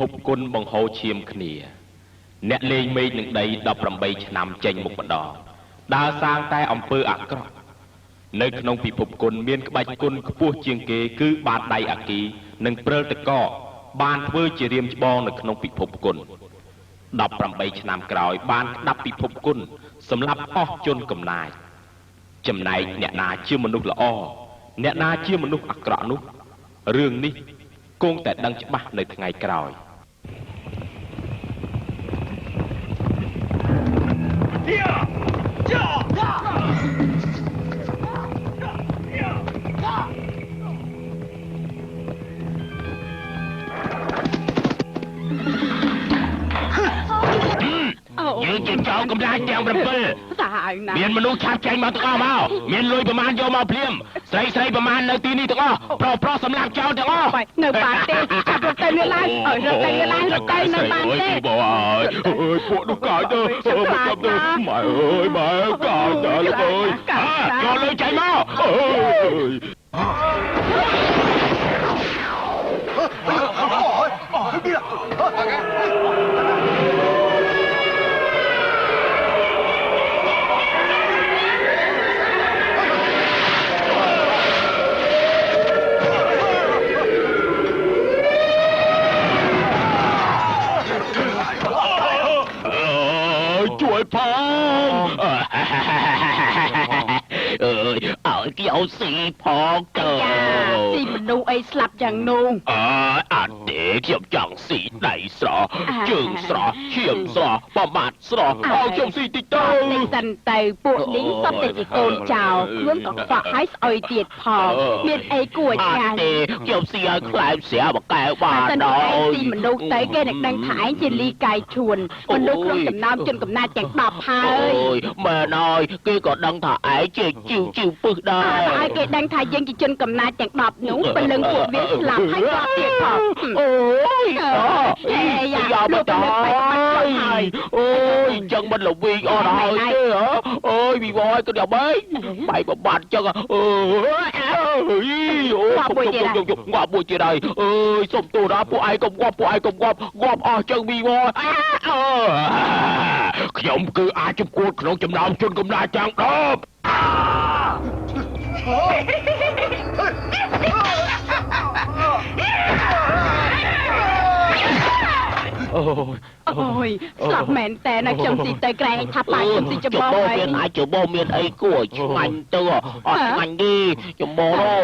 ភពគុណបង្ហូរឈាមគ្នាអ្នកលេងមេឃនឹងដី18ឆ្នាំចេញមុខម្ដងដើរសាងតែអំពើអាក្រក់នៅក្នុងពិភពគុណមានក្បាច់គុណខ្ពស់ជាងគេគឺបាតដៃអាគីនិងព្រិលតកបានធ្វើជារាមច្បងនៅក្នុងពិភពគុណ18ឆ្នាំក្រោយបានក្តាប់ពិភពគុណសម្រាប់អស់ជនកំណាចចំណែកអ្នកណាជាមនុស្សល្អអ្នកណាជាមនុស្សអាក្រក់នោះរឿងនេះគង់តែដឹងច្បាស់នៅថ្ងៃក្រោយយើងជាចៅកម្លាចទាំង7សាហាវណាស់មានមនុស្សឆាប់ចេញមកទាំងអស់មកមានលុយប្រមាណយកមកភ្លាមស្រីប្រមាណនៅទីនេះទាំងអស់ប្រុសសម្លាប់ចោលទាំងអស់នៅបានទេចាប់រត់ទៅនេះឡើងរត់ទៅនេះឡើងរត់ទៅនៅបានទេបងអើយពួកនោះកាយទៅមកចាប់ទៅម៉ែអើយម៉ែកាយទៅលោកអើយយកលុយចេញមកជួយផងឲ្យគេឲ្យស៊ីផងទៅស៊ីមនុស្សអីស្លាប់យ៉ាងនោះអត់ទេខ្ញុំចង់ស៊ីដៃស្រស់ជើងស្រស់ឈាមស្រស់បបាត់ស្រស់ឲ្យខ្ញុំស៊ីតិចទៅនេះសិនទៅពួកនេះសុទ្ធតែជាកូនចៅខ្លួនកខ្វក់ឲ្យស្អុយទៀតផងមានអីគួរឆ្ងាញ់ទេខ្ញុំស៊ីឲ្យខ្លែងស្រាបកែវបានដល់ស៊ីមនុស្សទៅគេនឹងដឹងថាឯងជាលីកាយឈួនមនុស្សក្នុងចំណោមជនកំណាចទាំង10ហើយអូយមែនហើយគេក៏ដឹងថាឯងជាជីវពឹសដែរឲ្យគេដឹងថាយើងជាជនកំណាចទាំង10នោះព្រលឹងពួកវាស្លាប់ហើយស្លាប់ទៀតផងអូយយ៉ាលោកទៅហើយអូយចឹងមិនល្វីងអត់ហើយទេអូយវិវ័យក៏ដល់បែកបបាត់ចឹងអូយងាប់មួយទៀតហើយអើយសុំទោសដល់ពួកឯងកុំងាប់ងាប់អស់ចឹងវិវ័យខ្ញុំគឺអាចជំគួតក្នុងចំណោមជនកំណាចទាំង10អូយស្លាប់មែនតែណាខ្ញុំស៊ីទៅក្រែងថាប៉ាខ្ញុំស៊ីច្បងហើយមានអាចច្បងមានអីគួរឆ្ងាញ់ទៅអត់ឆ្ងាញ់ទេច្បងនោះ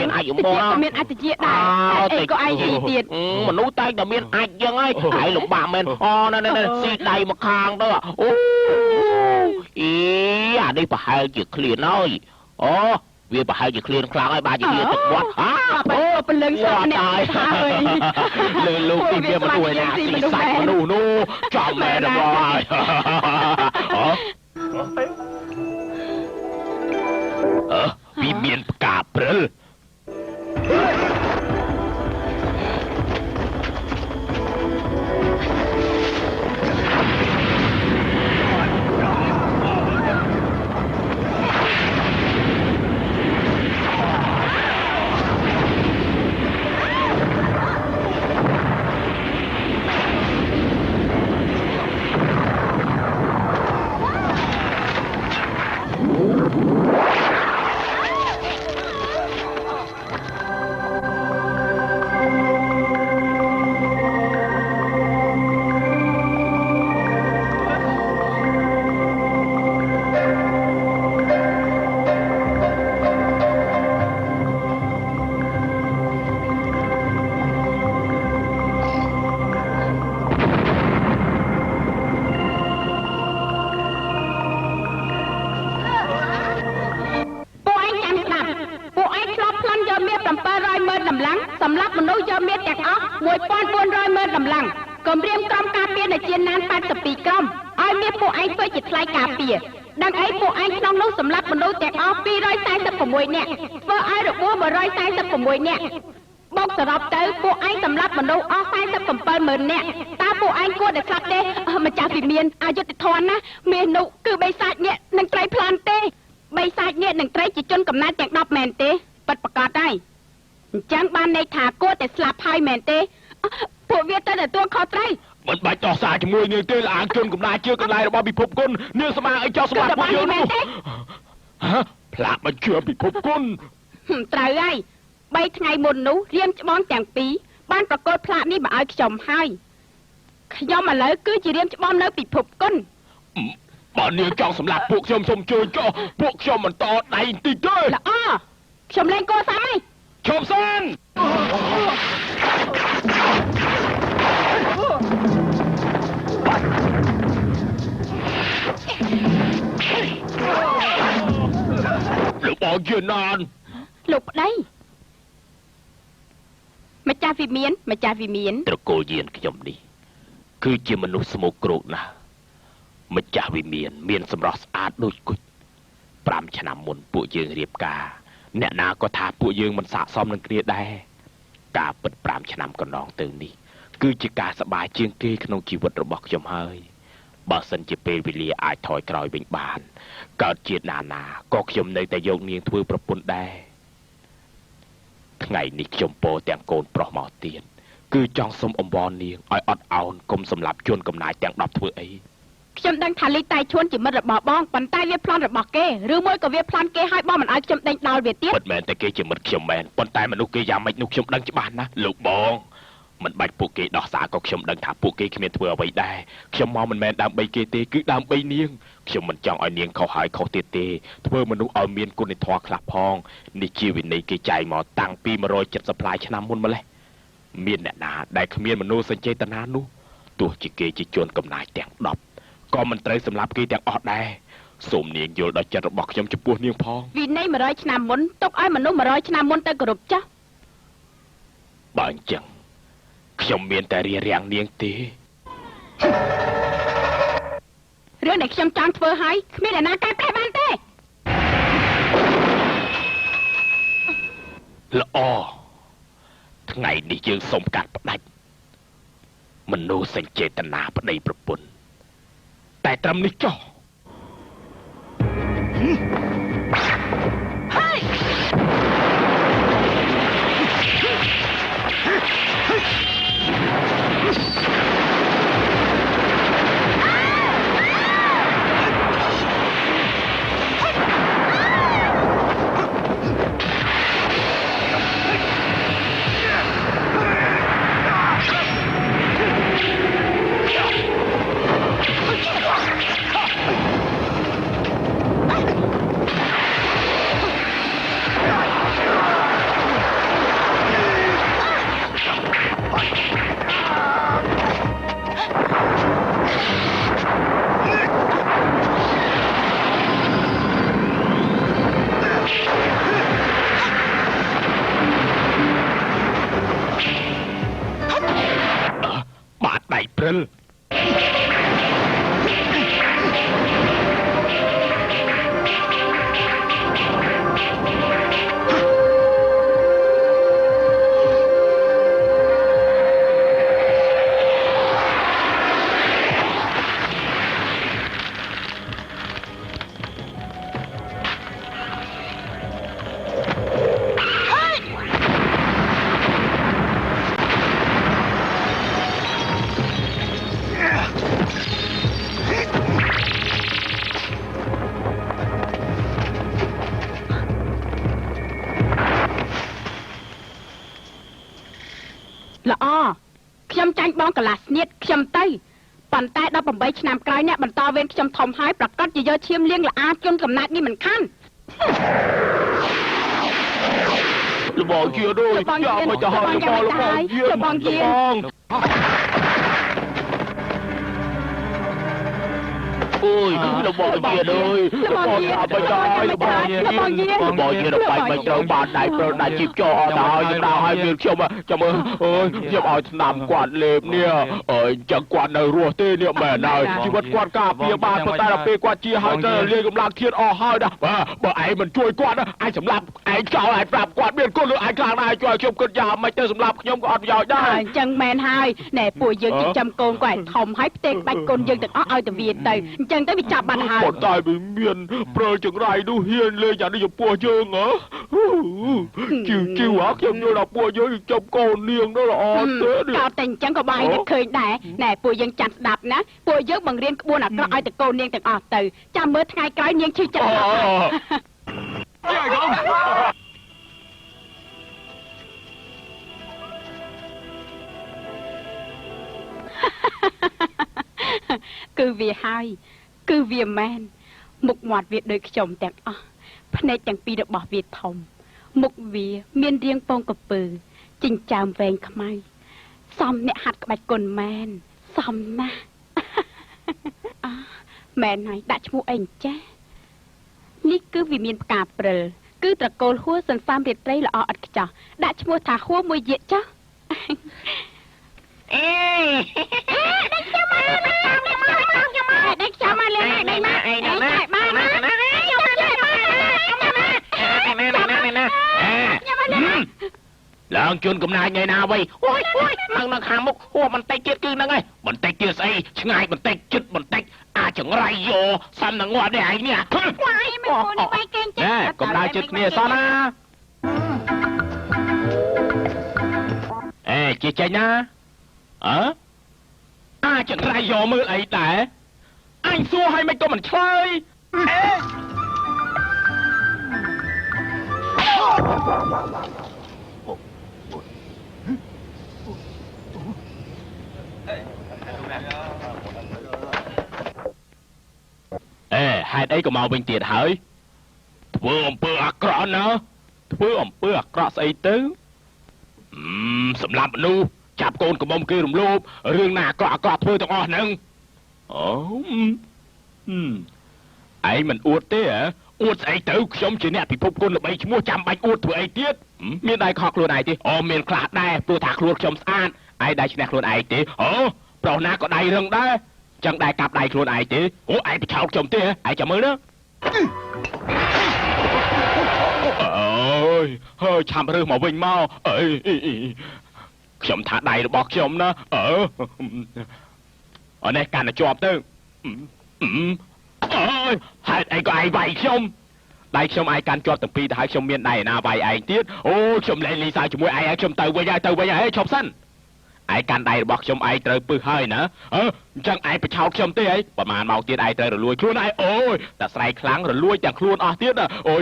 មានអាចច្បងមានអាចជាដែរអីក៏ឯងស៊ីទៀតមនុស្សតែតែមានអាចយ៉ាងហើយឯងលំបាកមែនណែស៊ីដៃមកខាងទៅអូអានេះប្រហែលជាឃ្លានហើយវាប្រហែលជាឃ្លានខ្លាំងហើយបាទជាទឹកវត្តពលឹងស្លាប់អ្នកហើយលើលោកទីវាមនុស្សណាស៊ីសាច់មនុស្សនោះចំមែនហើយវាមានផ្កាព្រិល 700ម៉ឺនតម្លឹងសម្រាប់មនុស្សយកមានទាំងអស់1400ម៉ឺនតម្លឹងគម្រាមក្រុមការពារនៅជាណាន82ក្រុមឲ្យមានពួកឯងធ្វើជាថ្លៃការពារដឹងអីពួកឯងក្នុងនោះសម្រាប់មនុស្សទាំងអស់246នាក់ធ្វើឲ្យរបួស146នាក់បូកសរុបទៅពួកឯងសម្រាប់មនុស្សអស់47ម៉ឺននាក់តើពួកឯងគួរតែស្លាប់ទេម្ចាស់វិមានអយុធធនណាមាសនោះគឺបិសាចអ្នកនឹងត្រីផ្លាន់ទេបិសាចអ្នកនឹងត្រីជាជនកំណើតទាំង10មែនទេប៉ិតប្រកាសហើយអញ្ចឹងបានន័យថាគួរតែស្លាប់ហើយមែនទេពួកវាទៅទទួលខុសត្រូវមិនបាច់ដោះសារជាមួយនាងទេលាងជនកំណាចជឿកន្លែងរបស់ពិភពគុណនាងស្មាអីចោះសម្រាប់ពួកយើងនោះផ្លាកបញ្ជឿពិភពគុណត្រូវហើយ3ថ្ងៃមុននោះរៀមច្បងទាំងពីរបានប្រកល់ផ្លាកនេះមកឲ្យខ្ញុំហើយខ្ញុំឥឡូវគឺជារៀមច្បងនៅពិភពគុណបើនាងចង់សម្លាប់ពួកខ្ញុំសូមជួយចុះពួកខ្ញុំមិនតដៃបន្តិចទេល្អខ្ញុំលេងកោសាមហើយឈប់សិនលោកបងជាណានលោកប្តីម្ចាស់វិមានត្រកូលយានខ្ញុំនេះគឺជាមនុស្សស្មោកគ្រោកណាស់ម្ចាស់វិមានសម្រស់ស្អាតដូចគុជ5ឆ្នាំមុនពួកយើងរៀបការអ្នកណាក៏ថាពួកយើងមិនស័ក្តិសមនឹងគ្នាដែរការពិត5ឆ្នាំកន្លងទៅនេះគឺជាការសប្បាយជាងគេក្នុងជីវិតរបស់ខ្ញុំហើយបើសិនជាពេលវេលាអាចថយក្រោយវិញបានកើតជាតិណាក៏ខ្ញុំនៅតែយកនាងធ្វើប្រពន្ធដែរថ្ងៃនេះខ្ញុំពោទាំងកូនប្រុសមកទៀតគឺចង់សុំអំបរនាងឲ្យអត់ឱនកុំសម្លាប់ជនកំណាចទាំង10ធ្វើអីខ្ញុំដឹងថាលីតៃឈួនជាមិត្តរបស់បងប៉ុន្តែវាប្លន់របស់គេឬមួយក៏វាប្លន់គេឲ្យបងមិនឲ្យខ្ញុំដេញដោលវាទៀតពិតមែនតែគេជាមិត្តខ្ញុំមែនប៉ុន្តែមនុស្សគេយ៉ាងម៉េចនោះខ្ញុំដឹងច្បាស់ណាស់លោកបងមិនបាច់ពួកគេដោះសារក៏ខ្ញុំដឹងថាពួកគេគ្មានធ្វើអ្វីដែរខ្ញុំមកមិនមែនដើម្បីគេទេគឺដើម្បីនាងខ្ញុំមិនចង់ឲ្យនាងខុសហើយខុសទៀតទេធ្វើមនុស្សឲ្យមានគុណធម៌ខ្លះផងនេះជាវិន័យគេចែងមកតាំងពី170ផ្លាយឆ្នាំមុនម្លេះមានអ្នកណាដែលគ្មានមនោសញ្ចេតនានោះទោះជាគេជាជនកំណាចទាំង10ក៏មិនត្រូវសម្លាប់គេទាំងអស់ដែរសូមនាងយល់ដល់ចិត្តរបស់ខ្ញុំចំពោះនាងផងវិន័យ100ឆ្នាំមុនទុកឲ្យមនុស្ស100ឆ្នាំមុនទៅគោរពចាស់បើអញ្ចឹងខ្ញុំមានតែរារាំងនាងទេរឿងដែលខ្ញុំចង់ធ្វើឲ្យគ្មានអ្នកណាកែប្រែបានទេល្អថ្ងៃនេះយើងសូមកាត់ផ្ដាច់មនោសញ្ចេតនាប្តីប្រពន្ធតែត្រឹមនេះចុះហើយល្អខ្ញុំចាញ់បងកន្លះស្នៀតខ្ញុំទៅប៉ុន្តែ18ឆ្នាំក្រោយអ្នកបន្តវេនខ្ញុំធំហើយប្រកាសជាយកឈាមលាងល្អាជនកំណាចនេះមិនខានលបងជាដូចយកមកទៅហើយលបងជា ôi nó bỏ kia ơi nó bỏ nhà bây giờ nó bỏ nhà nó bay trâu bạn đại chim cho đào hai miền chồng ơi chồng ở nằm quạt lệp nè chẳng quạt nào rùa tê nè mẹ này chỉ vật quạt cà phê bàn mà ta là phê quạt chia hai ta liên gồm lạc thiên hai đã bởi ai mình chui quạt đó ai sắm lạp ai chào ai phạm quạt miền côn lửa ai càng ai cho chồng cơn già mày chơi sắm lạp nhom có ăn giỏiได้chẳng mẹn hai nè bùi dương chỉ chăm côn quạt thòng hái tê bạch côn dương từng ai từ việt từ chẳng tới bị chạm bàn hai bọn tai bị miền bờ chẳng rai đu hiền lên nhà đi chụp bùa dương hả chiều ác giống như là bùa dương chồng con niềng đó là thế đi cao tình chẳng có bài được khơi đẻ nè bùi dương chặt đạp ná bùi dương bằng riêng buôn là có ai từ côn niềng từng từ chăm mới thay cái niềng chưa chặt cứ vì hai cứ vì men một ngoặt việc đời chồng tẹt này chẳng pi được bỏ việc thòng một vì miên riêng phong cặp bự chinh chàm vàng khmai xong nè hạt bạch cồn men xong na mẹ này đã mua ảnh cha ní cứ vì miên cà bờ cứ tật cồn hua sần sam việt tây là ọt chả đã mua thả hua mùi diện cha lợn chôn cùng nai ngày nào vậy ôi năng hàng mốc mình tay chết cứ năng ấy mình tay kia say ngay mình tay chết mình tay chẳng rai vô xăm năng ngoa để nè cùng nai chết nè sao na chia chơi nha chẳng rai vô mưa ấy tại anh xua hay mấy con mình chơi hai đấy có màu bình tiệt hỡi vừa ông bơ cọ nữa vừa ông bơ cọ xây tứ sầm lạp nu chạp côn của bông kia rùm lốp riêng nà cọ thôi tao ngon nâng ấy mình uất thế hả uất ấy tứ sống chỉ nè bị phục côn là bay mua chạm bạch uất thôi ấy tiết miền đại khóc luôn này thì miền khạc đây tôi thạc luôn trong san ai đây chỉ nè luôn ấy tí pro na có đầy rừng đấy chẳng đại cặp đầy luôn ai tí ai bị chọc chồng tí ai chả mới đó ơi hơi chạm rư màu vinh mau chồng thả đầy bọt chồng đó ở đây càng là chọp tư hai ai có ai vậy không đây chồng ai can cho từng pi hai chồng miền này na vậy ai tiết chồng lên lý sao chồng mỗi ai chồng từ bây giờ chồng xanh ai can đầy bọt chồng ai trời bự hơi nữa chẳng ai bị chọc chồng tí ấyประมาณ màu tiết ai trời rồi luiខ្លួនai ta say kháng rồi lui chẳngខ្លួនtiết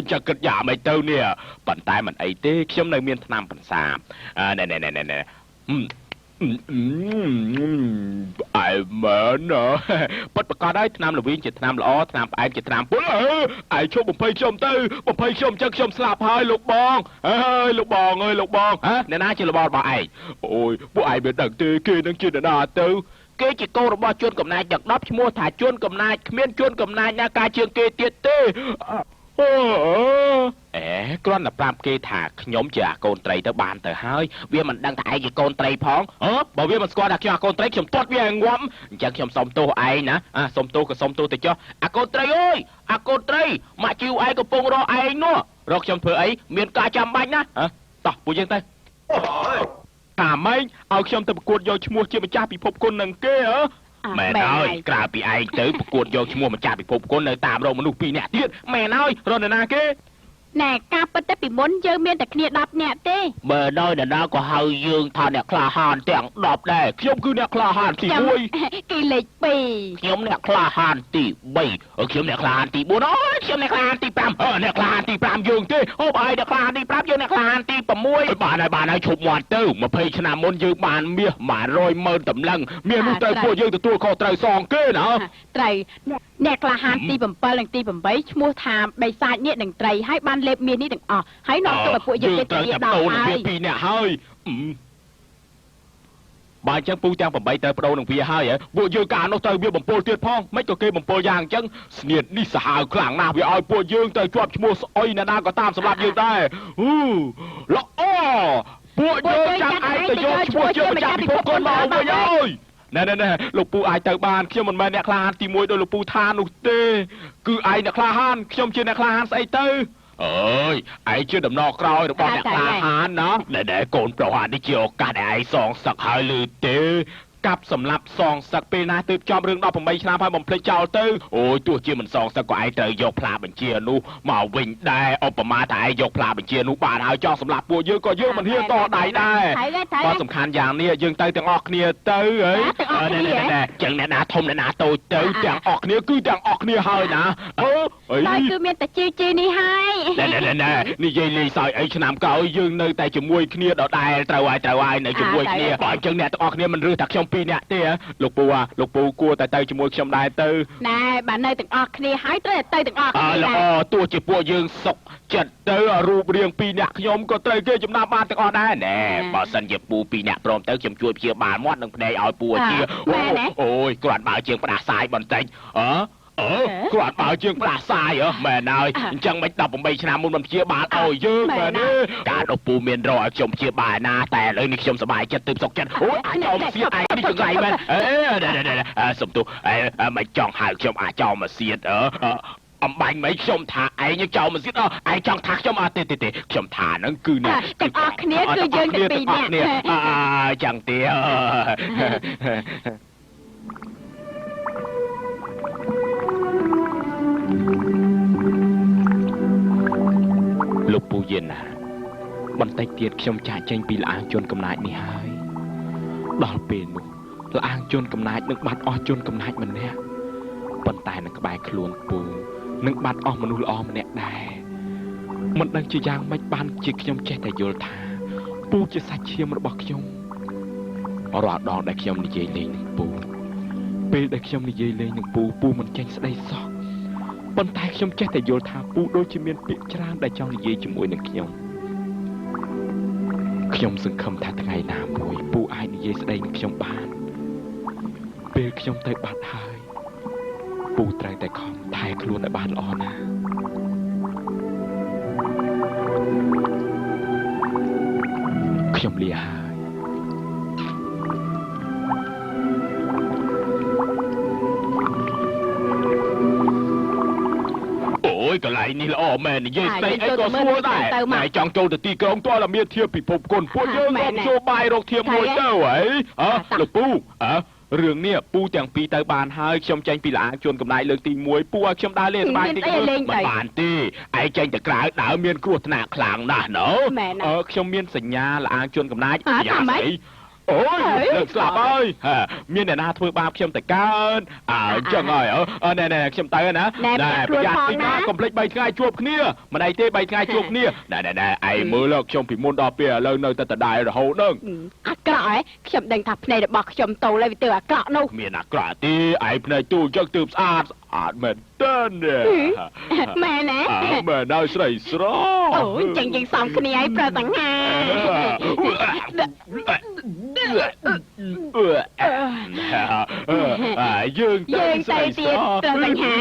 chẳng cực giả mày tâu nè bận tay mình ấy tí chồng nơi miền nam bận xa nè ai mến bất bật có đấy nam là viên chỉ nam là ó nam ai chỉ nam ai cho một phây chồng tư một phây chồng chắc chồng slap hai lục bòn lục bòn nè ná chỉ là bòn bà ai ôi bố ai biết đằng tê kia đang chưa đã tư cái chỉ câu là bao chuôn cầm nai chặt đắp mua thả chuôn cầm nai miên chuôn cầm nai nha ca trường kê tiệt tê con là pram kê thả nhóm chả con trai tới bàn tới hơi vì mình đang thải gì con trai phóng bởi vì mình qua đặt cho con trai chồng tốt với ngắm chẳng chồng xong tô ai nè xong tô thì cho con trai ơi con trai mà chịu ai có pung ro ai nữa rồi chồng thừa ấy miền ca chăm bánh á tao bùi dân tay mấy ao chồng tập cuột vô mua chia một cha bị phục con nằng kê mẹ ơi cả bị ai tới cuột vô mua một cha bị phục con nơi tạm rồi mà nụ pi nè tiết mẹ ơi rồi nè kê nè ca bất tế bị muốn dơ miên tại kia đập nè tê bờ nơi nè nó có hơi dương thà nè khla hàn tiếng đọc đây khiêm cứ nè khla hàn tỷ bui kỳ lịch bì khiêm nè khla hàn tỷ bì khiêm nè khla hàn tỷ bua đó khiêm nè khla hàn tỷ pram nè khla hàn tỷ pram dương tê bài nè khla hàn tỷ pram dương nè khla hàn tỷ pram mui bà này chụp ngoặt tư mà phê chna môn dương bàn mía mà rồi mơ tầm lăng mía nu tây của dương từ tua kho trời song kê nè trời nè khla hàn tỷ bầm pơ lần tỷ bầm bấy mua tham bày sai nè đằng trời hai ban lệp miên ní đằng hãy nói cho bà phụ dương cái tiền đào hai pi nè hơi បើអញ្ចឹងពូទាំង8ទៅបដូរនឹងវាហើយពួកយើងកាលនោះទៅវាបំពល់ទៀតផងមិនក៏គេបំពល់យ៉ាងអញ្ចឹងស្នៀតនេះសាហាវខ្លាំងណាស់វាឲ្យពួកយើងទៅជាប់ឈ្មោះស្អុយណាស់ក៏តាមសម្រាប់យើងដែរល្អពួកយើងចាំឯងទៅយកឈ្មោះជាម្ចាស់ពិភពគុណមកវិញហើយណែលោកពូអាចទៅបានខ្ញុំមិនមែនអ្នកក្លាហានទី1ដោយលោកពូថានោះទេគឺឯងអ្នកក្លាហានខ្ញុំជាអ្នកក្លាហានស្អីទៅអើយឯងជាដំណរក្រោយរបស់អ្នកក្លាហានណាណែកូនប្រុសអានេះជាឱកាសដែលឯងសងសឹកហើយឬទេកាប់សម្លាប់សងសឹកពេលណាទើបចំរឿង18ឆ្នាំហើយបំភ្លេចចោលទៅអូយទោះជាមិនសងសឹកក៏ឯងត្រូវយកផ្លាបញ្ជានោះមកវិញដែរឧបមាថាឯងយកផ្លាបញ្ជានោះបានហើយចង់សម្លាប់ពួកយើងក៏យើងមិនហ៊ានតដៃដែរក៏សំខាន់យ៉ាងនេះយើងទៅទាំងអស់គ្នាទៅហីណែចឹងអ្នកណាធំអ្នកណាតូចទៅទាំងអស់គ្នាគឺទាំងអស់គ្នាហើយណាតែគឺមានតែជីនេះហើយណែនិយាយលេងសើចអីឆ្នាំក្រោយយើងនៅតែជាមួយគ្នាដដែលត្រូវហើយនៅជាមួយគ្នាបើអញ្ចឹងអ្នកទាំងអស់គ្នាមិនរើសថាខ្ញុំ2នាក់ទេលោកពូគួរតែទៅជាមួយខ្ញុំដែរទៅណែបើនៅទាំងអស់គ្នាហើយត្រូវតែទៅទាំងអស់គ្នាល្អទោះជាពួកយើងសុកចិត្តទៅរូបរាង2នាក់ខ្ញុំក៏ត្រូវគេចំណាប់បានទាំងអស់ដែរណែបើសិនជាពូ2នាក់ព្រមទៅខ្ញុំជួយព្យាបាលមាត់និងភ្នែកឲ្យពូជាអូយគ្រាន់បើជាងផ្ដាសាយបន្តិចគ្រាន់បើជាងផ្ដាសាយមែនហើយអញ្ចឹងមិន18ឆ្នាំមុនមិនព្យាបាលឲ្យយើងមែនទេការដល់ពូមានរកឲ្យខ្ញុំព្យាបាលណាតែឥឡូវនេះខ្ញុំសប្បាយចិត្តទើបសុខចិត្តអូយអាចោមសៀតឯងនេះចង្រៃមែនសុំទោសមិនចង់ហៅខ្ញុំអាចោមសៀតអំបាញ់មិនខ្ញុំថាឯងចោលមកទៀតឯងចង់ថាខ្ញុំទេខ្ញុំថាហ្នឹងគឺអ្នកទាំងអស់គ្នាគឺយើងទាំងពីរនាក់ចឹងទេលោកពូយិនណាបន្តិចទៀតខ្ញុំចាក់ចេញពីលអាងជន់កំណាចនេះហើយដល់ពេលនោះលអាងជន់កំណាចនឹងបាត់អស់ជន់កំណាចម្នាក់ប៉ុន្តែនៅក្បែរខ្លួនពូនឹងបាត់អស់មនុស្សល្អម្នាក់ដែរមិនដឹងជាយ៉ាងម៉េចបានជាខ្ញុំចេះតែយល់ថាពូជាសាច់ឈាមរបស់ខ្ញុំរាល់ដងដែលខ្ញុំនិយាយលេងនឹងពូពេលដែលខ្ញុំនិយាយលេងនឹងពូមិនចេញស្ដីសោះប៉ុន្តែខ្ញុំចេះតែយល់ថាពូដូចជាមានពាក្យច្រើនដែលចង់និយាយជាមួយនឹងខ្ញុំសង្ឃឹមថាថ្ងៃណាមួយពូអាចនិយាយស្ដីនឹងខ្ញុំបានពេលខ្ញុំទៅបាត់ហើយពូត្រូវតែខំថែខ្លួនឲ្យបានល្អណាខ្ញុំលាហើយអូយកន្លែងនេះល្អមែននិយាយស្ដីអីក៏ស្រួលដែរតែចង់ចូលទៅទីក្រុងទាល់តែមានធៀបពិភពគុណពួកយើងក៏ចូលបាយរកធៀបមួយទៅហីលោកពូរឿងនេះពូទាំងពីរទៅបានហើយខ្ញុំចេញពីលអាងជួនកំណាយលើកទី1ពូឲ្យខ្ញុំដើរលេងសប្បាយតិចមិនបានទេឯងចេញទៅក្រៅដើរមានគ្រោះថ្នាក់ខ្លាំងណាស់ណូខ្ញុំមានសញ្ញាលអាងជួនកំណាយយ៉ាងស្អីអូយលើកស្លាប់ហើយមានអ្នកណាធ្វើបាបខ្ញុំទៅកើតអញ្ចឹងហើយណែខ្ញុំទៅណាប្រយ័ត្នពីណាកុំភ្លេច3ថ្ងៃជួបគ្នាមិនអីទេ3ថ្ងៃជួបគ្នាណែឯងមើលខ្ញុំពីមុនដល់ពេលឥឡូវនៅតែដដែលរហូតហ្នឹងអាក្រក់ហ៎ខ្ញុំដឹងថាភ្នែករបស់ខ្ញុំតូលហើយវាទៅអាក្រក់នោះមានអាក្រក់ទេឯងភ្នែកទូលចឹងទើបស្អាតមែនតើមែនណាមែនហើយស្រីស្រអូយចឹងយើងសំគ្នាឲ្យប្រសង្ហាយើងទៅទៀតប្រសង្ហា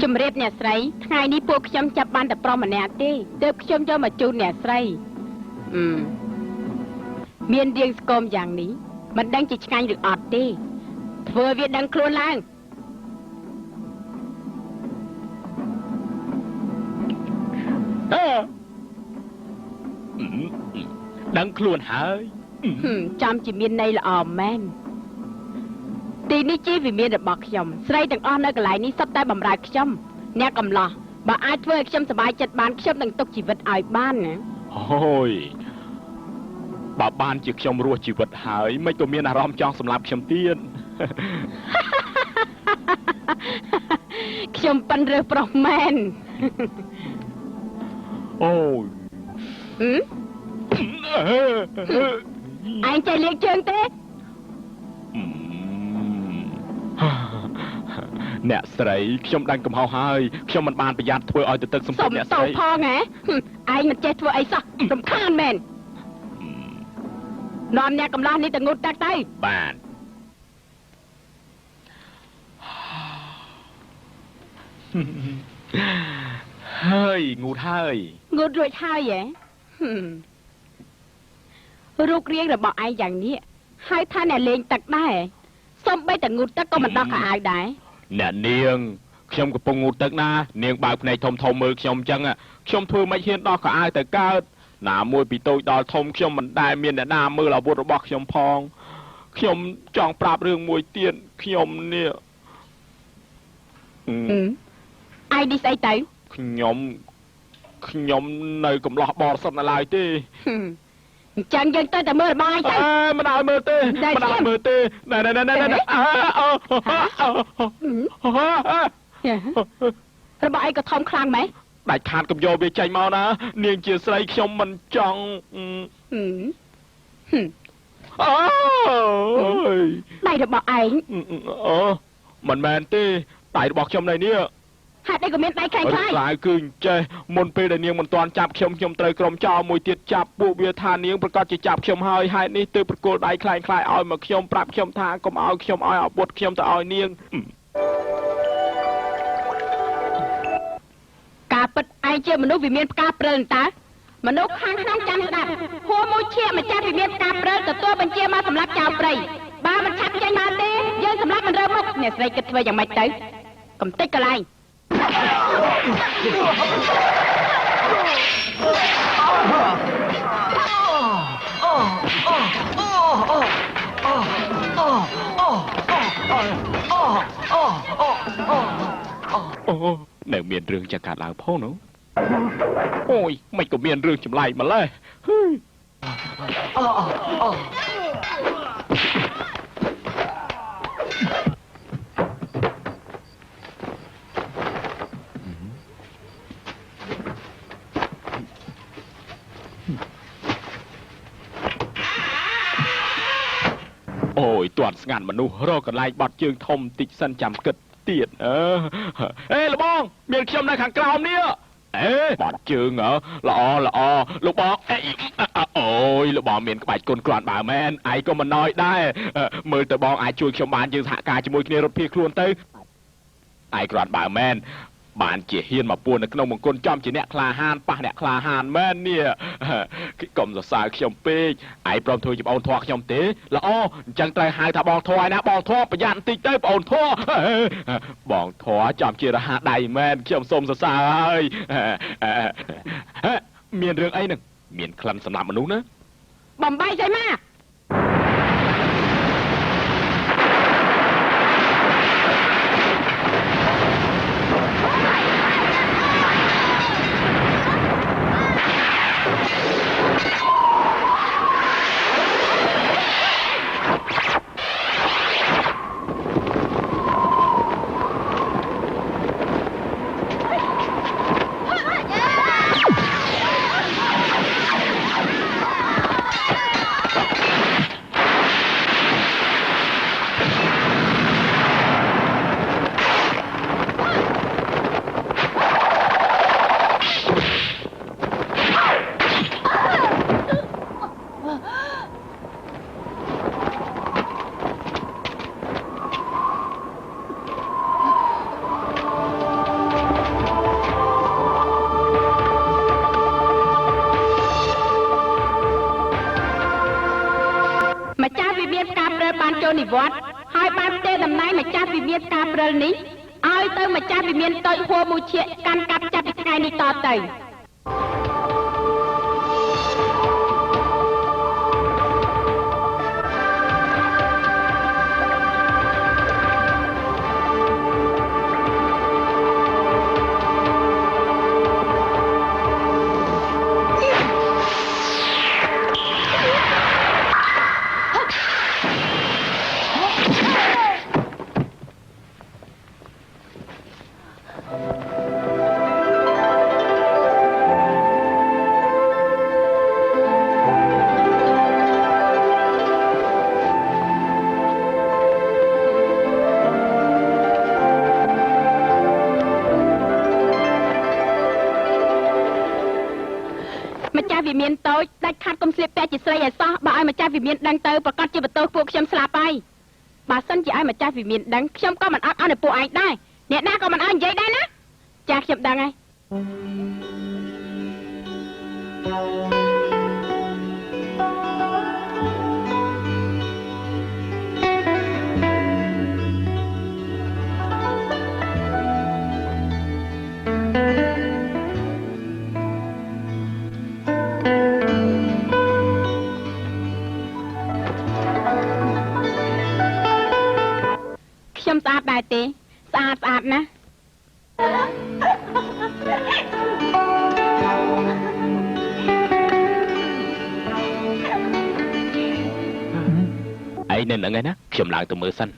ជំរាបអ្នកស្រីថ្ងៃនេះពួកខ្ញុំចាប់បានតែប្រុសម្នាក់ទេទើបខ្ញុំយកមកជូនអ្នកស្រីមានរាងស្គមយ៉ាងនេះមិនដឹងជាឆ្ងាញ់ឬអត់ទេធ្វើវាដឹងខ្លួនឡើងដឹងខ្លួនហើយចាំជាមានន័យល្អមែនទីនេះជាវិមានរបស់ខ្ញុំស្រីទាំងអស់នៅកន្លែងនេះសុទ្ធតែបម្រើខ្ញុំអ្នកកំឡោះបើអាចធ្វើឲ្យខ្ញុំសប្បាយចិត្តបានខ្ញុំនឹងទុកជីវិតឲ្យបានណាអូយ បើបានជាខ្ញុំរស់ជីវិតហើយមិនក៏មានអារម្មណ៍ចង់សម្លាប់ខ្ញុំទៀត ខ្ញុំប៉ិនរើសប្រុសមែន អូយ ឯងចេះលេងជើងទេ អ្នកស្រីខ្ញុំដាច់កំហុសហើយខ្ញុំមិនបានប្រយ័ត្នធ្វើឲ្យទៅទឹកសំពត់អ្នកស្រី សុំតោផងហ៎ឯងមិនចេះធ្វើអីសោះរំខានមែននាំអ្នកកំឡោះនេះទៅងូតទឹកទៅ បាទហើយងូតហើយ ងូតរួចហើយហ៎រូបរាងរបស់ឯងយ៉ាងនេះហៅថាអ្នកលេងទឹកដែរសូម្បីតែងូតទឹកក៏មិនដោះខោអាវដែរ អ្នកនាងខ្ញុំកំពុងងូតទឹកណានាងបើកភ្នែកធំធំមើលខ្ញុំអញ្ចឹងខ្ញុំធ្វើមិនហ៊ានដោះខោអាវទៅកើតណាមួយពីតូចដល់ធំខ្ញុំមិនដែលមានអ្នកណាមើលអាវុធរបស់ខ្ញុំផងខ្ញុំចង់ប្រាប់រឿងមួយទៀតខ្ញុំនេះ ឯងនេះស្អីទៅ ខ្ញុំនៅកំឡោះបរិសុទ្ធនៅឡើយទេ អញ្ចឹងយើងទៅតែមើលរបស់ឯងទៅ មិនឲ្យមើលទេមិនឲ្យមើលទេណែរបស់ឯងក៏ធំខ្លាំងម៉េច ដាច់ខាតកំយកវាចេញមកណានាងជាស្រីខ្ញុំមិនចង់អូយ ដៃរបស់ឯង អូមិនមែនទេដៃរបស់ខ្ញុំនៅនេះ ហេតុអីក៏មានដៃខ្លាំងខ្លាយ ខ្លាយគឺចេះមុនពេលដែលនាងមិនទាន់ចាប់ខ្ញុំត្រូវក្រុមចោលមួយទៀតចាប់ពួកវាថានាងប្រកាសជាចាប់ខ្ញុំហើយហេតុនេះទើបប្រគល់ដៃខ្លាំងខ្លាយឲ្យមកខ្ញុំប្រាប់ខ្ញុំថាកុំឲ្យខ្ញុំឲ្យអាវុធខ្ញុំទៅឲ្យនាង ការពិតឯងជាមនុស្សវិមានផ្កាព្រិលតើមនុស្សខាងក្នុងចាំស្ដាប់ហួរមួយឈៀកម្ចាស់វិមានផ្កាព្រិលទទួលបញ្ជាមកសម្រាប់ចៅព្រៃបើមិនឆាប់ចេញមកទេយើងសម្រាប់មិនរើមុខអ្នកស្រីគិតធ្វើយ៉ាងម៉េចទៅកំតិចកន្លែង អូនៅមានរឿងចង្កាត់ឡើងផងនោះអូយមិនក៏មានរឿងចម្លែកម្លេះហើយ អូយទាត់ស្ងាត់មនុស្សរកកន្លែងបាត់ជើងធំតិចសិនចាំគិតទៀតអេលបងមានខ្ញុំនៅខាងក្រោមនេះអេបាត់ជើងល្អលោកបងអូយលោកបងមានក្បាច់គុណគ្រាន់បើមែនឯងក៏មិនណយដែរមើលទៅបងអាចជួយខ្ញុំបានយើងសហការជាមួយគ្នារត់ភៀសខ្លួនទៅឯងគ្រាន់បើមែនបានជាហ៊ានមកពួននៅក្នុងមង្គលចំជាអ្នកក្លាហានប៉ះអ្នកក្លាហានមែននេះកុំសរសើរខ្ញុំពេកឯងព្រមធ្វើជាបងធွာខ្ញុំទេល្អអញ្ចឹងត្រូវហៅថាបងធွာឯណាបងធွာប្រយ័ត្នបន្តិចទៅបងធွာបងធွာចំជារហ័សដៃមែនខ្ញុំសូមសរសើរហើយមានរឿងអីនឹងមានក្លិនសម្រាប់មនុស្សណា បំបីស្អីមក ចូលនិវត្តន៍ហើយបានផ្ទេរតំណែងម្ចាស់វិមានការព្រិលនេះឲ្យទៅម្ចាស់វិមានតូចហួរមួយឈៀកកាន់កាប់ចាប់ពីថ្ងៃនេះតទៅ ម្ចាស់វិមានតូចដាច់ខាត់កុំស្លៀកពាក់ជាស្រីឲ្យសោះបើឲ្យម្ចាស់វិមានដឹងទៅប្រកាសជាបន្ទោសពួកខ្ញុំស្លាប់ហើយបើសិនជាឲ្យម្ចាស់វិមានដឹងខ្ញុំក៏មិនអត់ឲ្យពួកឯងដែរអ្នកណាក៏មិនឲ្យនិយាយដែរណាចាខ្ញុំដឹងហើយខ្ញុំស្អាតដែរទេស្អាតណាឯងនៅនឹងឯណាខ្ញុំឡើងទៅមើលសិន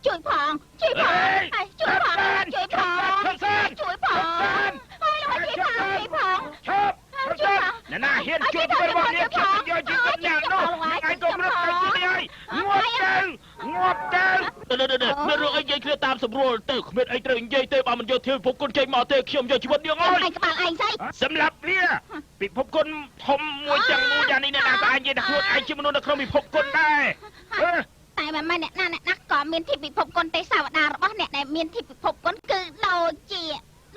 ជួយផងជួយផងជួយផងជួយផងជួយផងហើយលោកជួយផងឈប់អ្នកណាហ៊ានជួយធ្វើរបស់នេះខ្ញុំយកជីវិតអ្នកនោះឯងកុំរឹតទៅទីនេះហើយងាប់ទៅមានរឿងអីនិយាយគ្នាតាមស្រួលទៅគ្មានអីត្រូវនិយាយទេបើមិនយកធៀបភពគុណចេញមកទេខ្ញុំយកជីវិតនាងអើយឯងក្បាលឯងស្អីសម្រាប់វាពិភពគុណធំមួយទាំងមូលយ៉ាងនេះអ្នកណាក៏អាចនិយាយថាខ្លួនឯងជាមនុស្សនៅក្នុងពិភពគុណដែរតែមិនមែនអ្នកណាក៏មានធីបពិភពគុណទេសាវតារបស់អ្នកដែលមានធីបពិភពគុណគឺដូចជា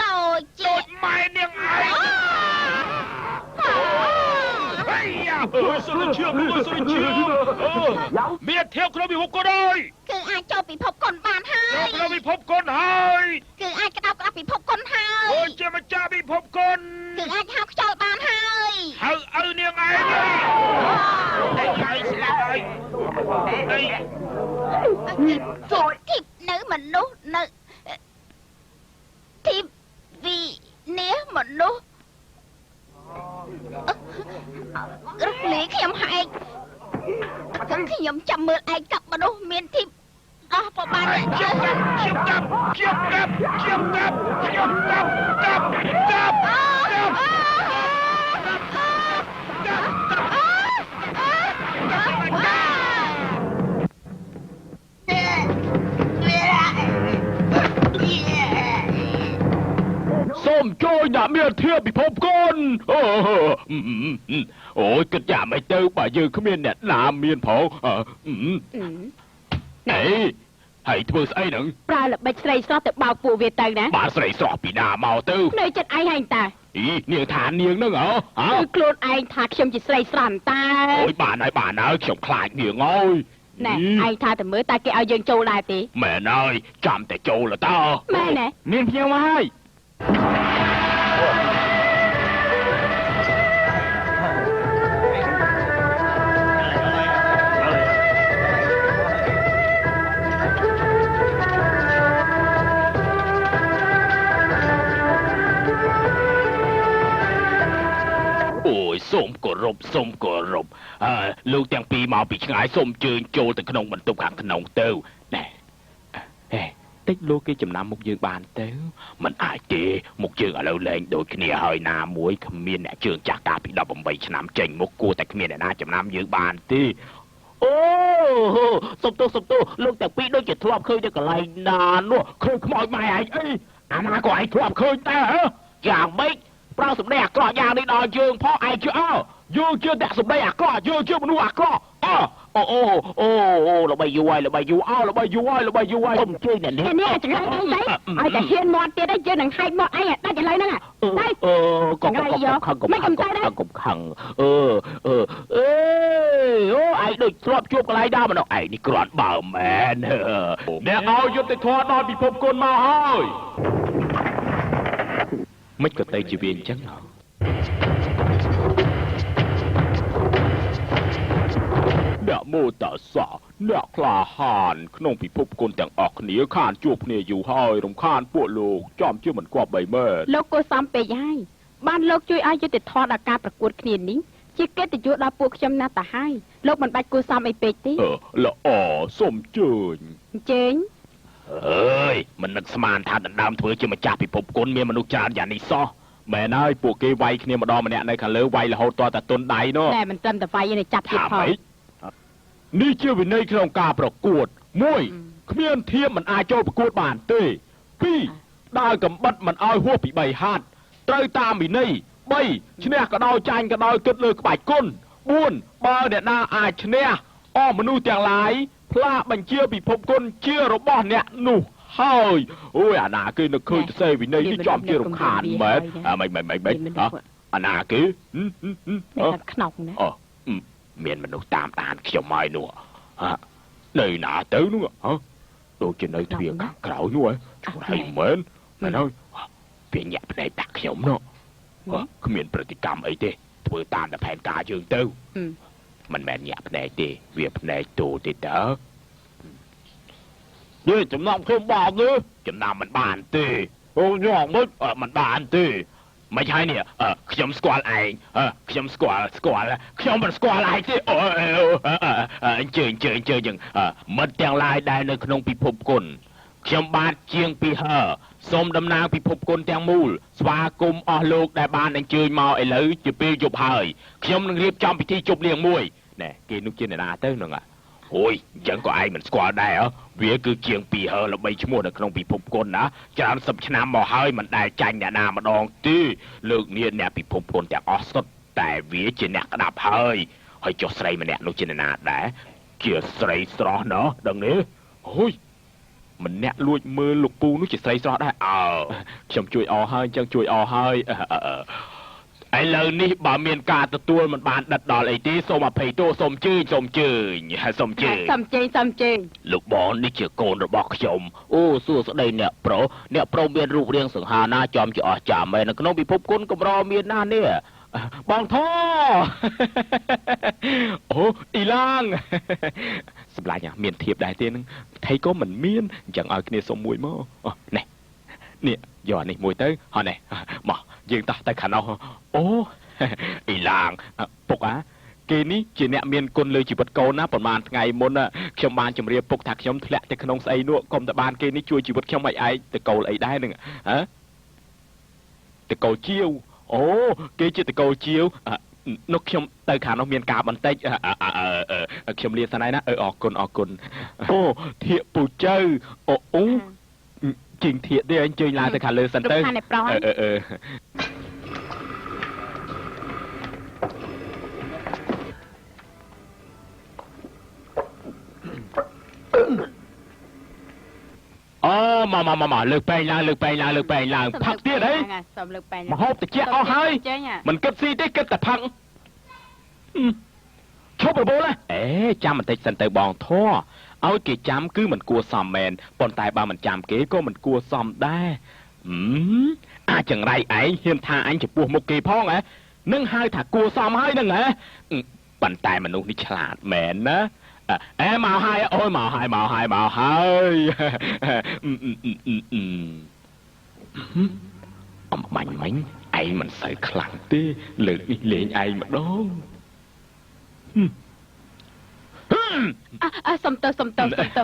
ម៉ែនាងឯងសុរជាមានធៀបក្នុងពិភពគុណហើយគឺអាចចូលពិភពគុណបានហើយចូលក្នុងពិភពគុណហើយគឺអាចក្តោបក្តាប់ពិភពគុណហើយអូជាម្ចាស់ពិភពគុណគឺអាចហៅខ្យល់បានហើយហៅឪនាងឯងហើយស្លាប់ហើយធីបនៅមនុស្សនៅធីបវិនាមនុស្សរកលីខ្ញុំហែកខ្ញុំចាំមើលឯងកាប់មនុស្សមានធីបអស់ប្របានខ្ញុំកាប់សូមជួយដាក់មានធៀបពិភពគុណអូយគិតយ៉ាងមិនទៅបើយើងគ្មានអ្នកណាមានផងណែហើយធ្វើស្អីហ្នឹងប្រើល្បិចស្រីស្រស់ទៅបោកពួកវាទៅណាបាទស្រីស្រស់ពីណាមកទៅនៅចិត្តឯងហែងតានាងថានាងហ្នឹងគឺខ្លួនឯងថាខ្ញុំជាស្រីស្រស់តាអូយបានហើយខ្ញុំខ្លាចនាងអើយ ណែឯងថាតែមើលតែគេឲ្យយើងចូលដែរទេ មែនហើយចាំតែចូលលតើ មែនទេ មានភ្ញៀវមកហើយអូយសូមគោរពលោកទាំងពីរមកពីឆ្ងាយសូមជើញចូលទៅក្នុងបន្ទប់ខាងក្នុងទៅណែតិចលោកគេចំណាំមុខយើងបានទៅមិនអាចទេមុខយើងឥឡូវលែងដូចគ្នាហើយណាមួយគ្មានអ្នកជើងចាស់កាលពី18ឆ្នាំចេញមុខគួរតែគ្មានអ្នកណាចំណាំយើងបានទេអូសុំទោសលោកទាំងពីរដូចជាធ្លាប់ឃើញទៅកន្លែងណានោះឃើញខ្មោចម៉ែឯងអីអាណាក៏ឯងធ្លាប់ឃើញដែរហ៎យ៉ាងម៉េចប្រោសសម្ដីអាក្រក់យ៉ាងនេះដល់យើងផងឯងជឿយើងជឿតែសម្ដីអាក្រក់យើងជឿមនុស្សអាក្រក់អូល្បីយូរហើយសុំជួយអ្នកនេះនេះចង្រៃអីទៅឲ្យតែហ៊ានមាត់ទៀតឯងយើងនឹងហែកមាត់ឯងដាច់ឥឡូវហ្នឹងទៅកុំខឹងអូឯងដូចធ្លាប់ជួបកន្លែងដើមម្ដងឯងនេះគ្រាន់បើមែនអ្នកឲ្យយុត្តិធម៌ដល់ពិភពគុណមកហើយមិនក៏ទៅជាវាអញ្ចឹងអ្នកមោតសាអ្នកក្លាហានក្នុងពិភពគុណទាំងអស់គ្នាខានជួបគ្នាយូរហើយរំខានពួកលោកចំជាមិនគប្បីមែនលោកគួរសមពេកហើយបានលោកជួយឲ្យយុត្តិធម៌ដល់ការប្រកួតគ្នានេះជាកិត្តិយសដល់ពួកខ្ញុំណាស់ទៅហើយលោកមិនបាច់គួរសមអីពេកទេល្អសូមជើញអញ្ជើញអើយមិននឹកស្មានថាដណ្ដើមធ្វើជាម្ចាស់ពិភពគុណមានមនុស្សច្រើនយ៉ាងនេះសោះមែនហើយពួកគេវាយគ្នាម្ដងម្នាក់នៅខាងលើវាយរហូតតតែទុនដៃនោះតែមិនត្រឹមតែវាយទេចាប់ទៀតផងនេះជាវិន័យក្នុងការប្រកួត1គ្មានធៀបមិនអាចចូលប្រកួតបានទេ2ដើរកំបិតមិនឲ្យហួសពី3ហាត់ត្រូវតាមវិន័យ3ឈ្នះក៏ដោយចាញ់ក៏ដោយគិតលើក្បាច់គុណ4បើអ្នកណាអាចឈ្នះមនុស្សទាំងឡាយផ្លាកបញ្ជាពិភពគុណជារបស់អ្នកនោះហើយអូយអាណាគេនឹកឃើញទៅសេវិន័យនេះចំជារំខានមែនមិនអាណាគេខ្នងណាមានមនុស្សតាមដានខ្ញុំហើយនោះនៅណាទៅនោះដូចជានៅទ្វារខាងក្រោយនោះជួរហើយមែនហើយវាញាក់ភ្នែកដាក់ខ្ញុំនោះគ្មានប្រតិកម្មអីទេធ្វើតាមតែផែនការយើងទៅមិនមែនញាក់ភ្នែកទេវាភ្នែកទូទេតើនេះចំណាំខ្ញុំបានទេចំណាំមិនបានទេអូយ៉ាងម៉េចមិនបានទេមិនហើយនេះខ្ញុំស្គាល់ឯងខ្ញុំស្គាល់ខ្ញុំមិនស្គាល់ឯងទេអញ្ជើញមិត្តទាំងឡាយដែលនៅក្នុងពិភពគុណខ្ញុំបាទជាងពីសូមតំណាងពិភពគុណទាំងមូលស្វាគមន៍អស់លោកដែលបានអញ្ជើញមកឥឡូវជាពេលយប់ហើយខ្ញុំនឹងរៀបចំពិធីជប់លៀងមួយណែគេនោះជាអ្នកណាទៅហ្នឹងអូយអញ្ចឹងក៏ឯងមិនស្គាល់ដែរវាគឺជាងពីល្បីឈ្មោះនៅក្នុងពិភពគុណណាច្រើនសិបឆ្នាំមកហើយមិនដែលចាញ់អ្នកណាម្ដងទេលើកនេះអ្នកពិភពគុណទាំងអស់សុទ្ធតែវាជាអ្នកក្តាប់ហើយចុះស្រីម្នាក់នោះជាអ្នកណាដែរជាស្រីស្រស់ណោះដឹងនេះអូយម្នាក់លួចមើលលោកពូនោះជាស្រីស្រស់ដែរខ្ញុំជួយអស់ហើយអញ្ចឹងជួយអស់ហើយឥឡូវនេះបើមានការទទួលមិនបានដិតដល់អីទេសូមអភ័យទោសសូមជើញលោកបងនេះជាកូនរបស់ខ្ញុំអូសួស្ដីអ្នកប្រុសមានរូបរាងសង្ហាណាចំជាអស្ចារ្យមែននៅក្នុងពិភពគុណកម្រមានណានេះបងធអូអ៊ីឡាងសម្លាញ់មានធៀបដែរទេនឹងថៃក៏មិនមានអញ្ចឹងឲ្យគ្នាសុំមួយមកនេះយកអានេះមួយទៅហើយនេះមកយើងតោះទៅខាងនោះអូអ៊ីឡាងពុកគេនេះជាអ្នកមានគុណលើជីវិតកូនណាប្រហែលថ្ងៃមុនខ្ញុំបានជម្រាបពុកថាខ្ញុំធ្លាក់ទៅក្នុងស្អីនោះកុំតែបានគេនេះជួយជីវិតខ្ញុំឲ្យឯងទៅកូលអីដែរនឹងទៅកូលជាវអូគេជាតកូលជាវនោះខ្ញុំទៅខាងនោះមានការបន្តិចខ្ញុំលាសិនហើយណាអរគុណអូធៀកពូជើអូជីងធៀកទេអញ្ជើញឡើងទៅខាងលើសិនទៅមកលើកបែងឡើងផឹកទៀតអីសុំលើកបែងមកហូបតិចអស់ហើយមិនគិតស៊ីទេគិតតែផឹកឈ ប់របូលចាំបន្តិចសិនទៅបងធေါ်ឲ្យគេចាំគឺមិនគួរសមមែនប៉ុន្តែបើមិនចាំគេក៏មិនគួរសមដែរអាចង្រៃឯងហ៊ានថាអញចំពោះមុខគេផងនឹងហៅថាគួរសមហើយនឹងប៉ុន្តែមនុស្សនេះឆ្លាតមែនណាមកហើយអូយមកហើយអំបាញ់មិញឯងមិនសូវខ្លាំងទេលើកនេះលេងឯងម្ដងសុំទ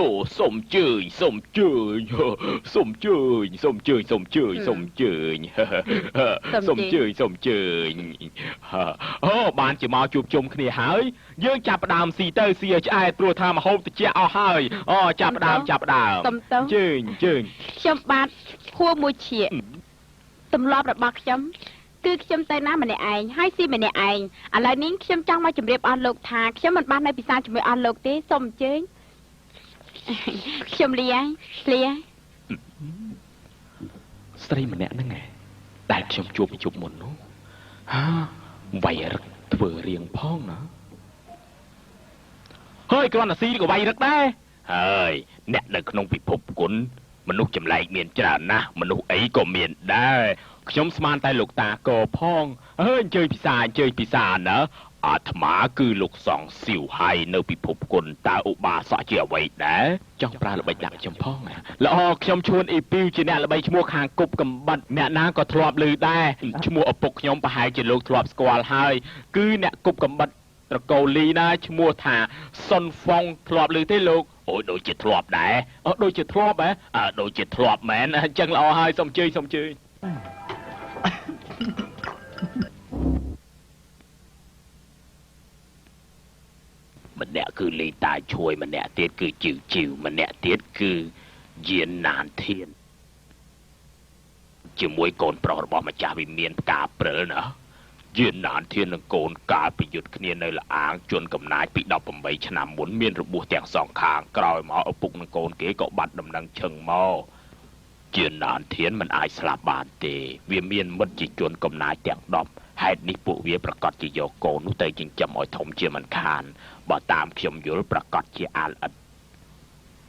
ោសសុំជើញសុំជើញសុំជើញអូបានជាមកជួបជុំគ្នាហើយយើងចាប់ផ្ដើមស៊ីទៅស៊ីឲ្យឆ្អែតព្រោះថាម្ហូបត្រជាក់អស់ហើយចាប់ផ្ដើមជើញខ្ញុំបាទខួរមួយឈៀកទម្លាប់របស់ខ្ញុំគឺខ្ញុំទៅណាម្នាក់ឯងហើយស៊ីម្នាក់ឯងឥឡូវនេះខ្ញុំចង់មកជម្រាបអស់លោកថាខ្ញុំមិនបាននៅពិសាជាមួយអស់លោកទេសូមអញ្ជើញខ្ញុំលាស្រីម្នាក់ហ្នឹងដែលខ្ញុំជួបមុននោះវាយរឹកធ្វើរៀងផងណាហើយគ្រាន់តែស៊ីក៏វាយរឹកដែរហើយអ្នកនៅក្នុងពិភពគុណមនុស្សចម្លែកមានច្រើនណាស់មនុស្សអីក៏មានដែរខ្ញុំស្មានតែលោកតាកផងអញ្ជើញពិសាណាអាត្មាគឺលោកសង្ឃសៀវហើយនៅពិភពគុណតើឧបាសកជាអ្វីដែរចង់ប្រើល្បិចដាក់ខ្ញុំផងល្អខ្ញុំឈួនអ៊ីពីវជាអ្នកល្បីឈ្មោះខាងគប់កំបិតអ្នកណាក៏ធ្លាប់ឮដែរឈ្មោះឪពុកខ្ញុំប្រហែលជាលោកធ្លាប់ស្គាល់ហើយគឺអ្នកគប់កំបិតត្រកូលលីណាឈ្មោះថាសុនហ្វុងធ្លាប់ឮទេលោកអូយដូចជាធ្លាប់ដែរដូចជាធ្លាប់ដូចជាធ្លាប់មែនអញ្ចឹងល្អហើយសូមជើញម្នាក់គឺលីតាឈួយម្នាក់ទៀតគឺជីវម្នាក់ទៀតគឺយានណានធានជាមួយកូនប្រុសរបស់ម្ចាស់វិមានផ្កាព្រិលណាយានណានធាននិងកូនកាលប្រយុទ្ធគ្នានៅលអាងជន់កំណាចពី18ឆ្នាំមុនមានរបួសទាំងសងខាងក្រោយមកឪពុកនិងកូនគេក៏បាត់ដំណឹងឈឹងមកយានណានធានមិនអាចស្លាប់បានទេវាមានមិត្តជាជនកំណាចទាំង10ហេតុនេះពួកវាប្រកាសជាយកកូននោះទៅចិញ្ចឹមឲ្យធំជាមិនខានបើតាមខ្ញុំយល់ប្រកាសជាអាលអិត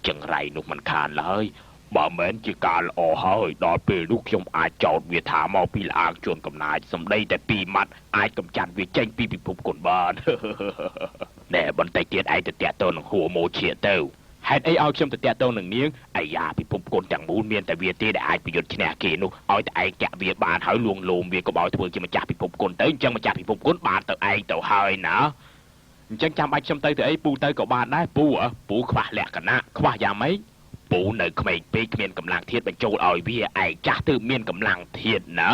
ចង្រៃនោះមិនខានឡើយបើមិនជាការល្អហើយដល់ពេលនោះខ្ញុំអាចចោទវាថាមកពីលាងជួនកំណាចសម្ដីតែ2ម៉ាត់អាចកំចាត់វាចេញពីពិភពគុណបានណែបន្តិចទៀតឯងទៅតាក់ទងនឹងហួរម៉ូឈៀទៅហេតុអីឲ្យខ្ញុំទៅតាក់ទងនឹងនាងអាយ៉ាពិភពគុណទាំងមូលមានតែវាទេដែលអាចប្រយុទ្ធឈ្នះគេនោះឲ្យតែឯងចាក់វាបានហើយលួងលោមវាក៏ឲ្យធ្វើជាម្ចាស់ពិភពគុណទៅអញ្ចឹងម្ចាស់ពិភពគុណបានទៅឯងទៅហើយណាអញ្ចឹងចាំបាច់ខ្ញុំទៅអីពូទៅក៏បានដែរពូខ្វះលក្ខណៈខ្វះយ៉ាងម៉េចពូនៅក្មេងពេកគ្មានកម្លាំងធាតុបញ្ចូលឲ្យវាឯងចាស់ទើបមានកម្លាំងធាតុណា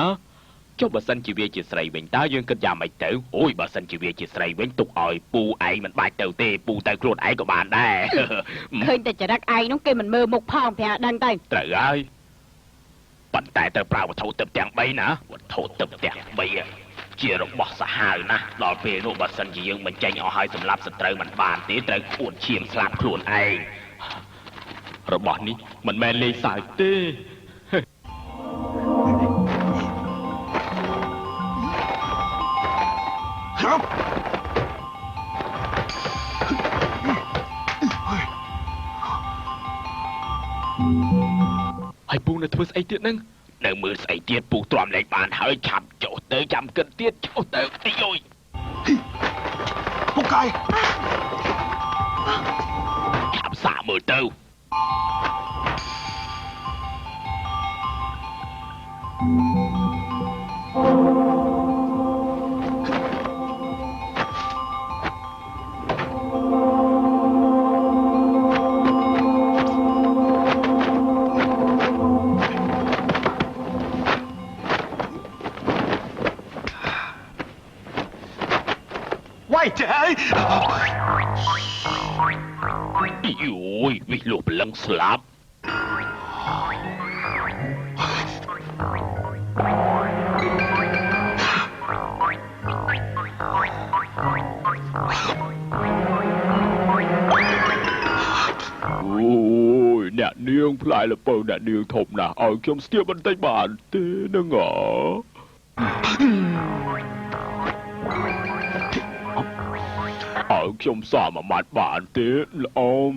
ចុះបើសិនជាវាជាស្រីវិញតើយើងគិតយ៉ាងម៉េចទៅអូយបើសិនជាវាជាស្រីវិញទុកឲ្យពូឯងមិនបាច់ទៅទេពូទៅខ្លួនឯងក៏បានដែរឃើញតែចរិតឯងនោះគេមិនមើលមុខផងប្រហែលដឹងទៅត្រូវហើយប៉ុន្តែត្រូវប្រើវត្ថុទឹកទាំង3ណាវត្ថុទឹកទាំង3ជារបស់សាហាវណាស់ដល់ពេលនោះបើសិនជាយើងបញ្ចេញអស់ហើយសម្រាប់សត្រូវមិនបានទេត្រូវខួនឈាមស្លាប់ខ្លួនឯងរបស់នេះមិនមែនលេងសើចទេហើយពូនៅធ្វើស្អីទៀតហ្នឹងនៅមើលស្អីទៀតពូទ្រាំលេងបានហើយឆាប់ចុះទៅចាំគិតទៀតចុះទៅអីយយពូកាយឆាប់សាកមើលទៅយោយវិលោកព្រលឹងស្លាប់ អូយអ្នកនាងផ្លែលពៅអ្នកនាងធំណាស់ឲ្យខ្ញុំស្ទាបបន្តិចបានទេនឹងហ៎ឲ្យខ្ញុំសមមួយម៉ាត់បានទេល្អម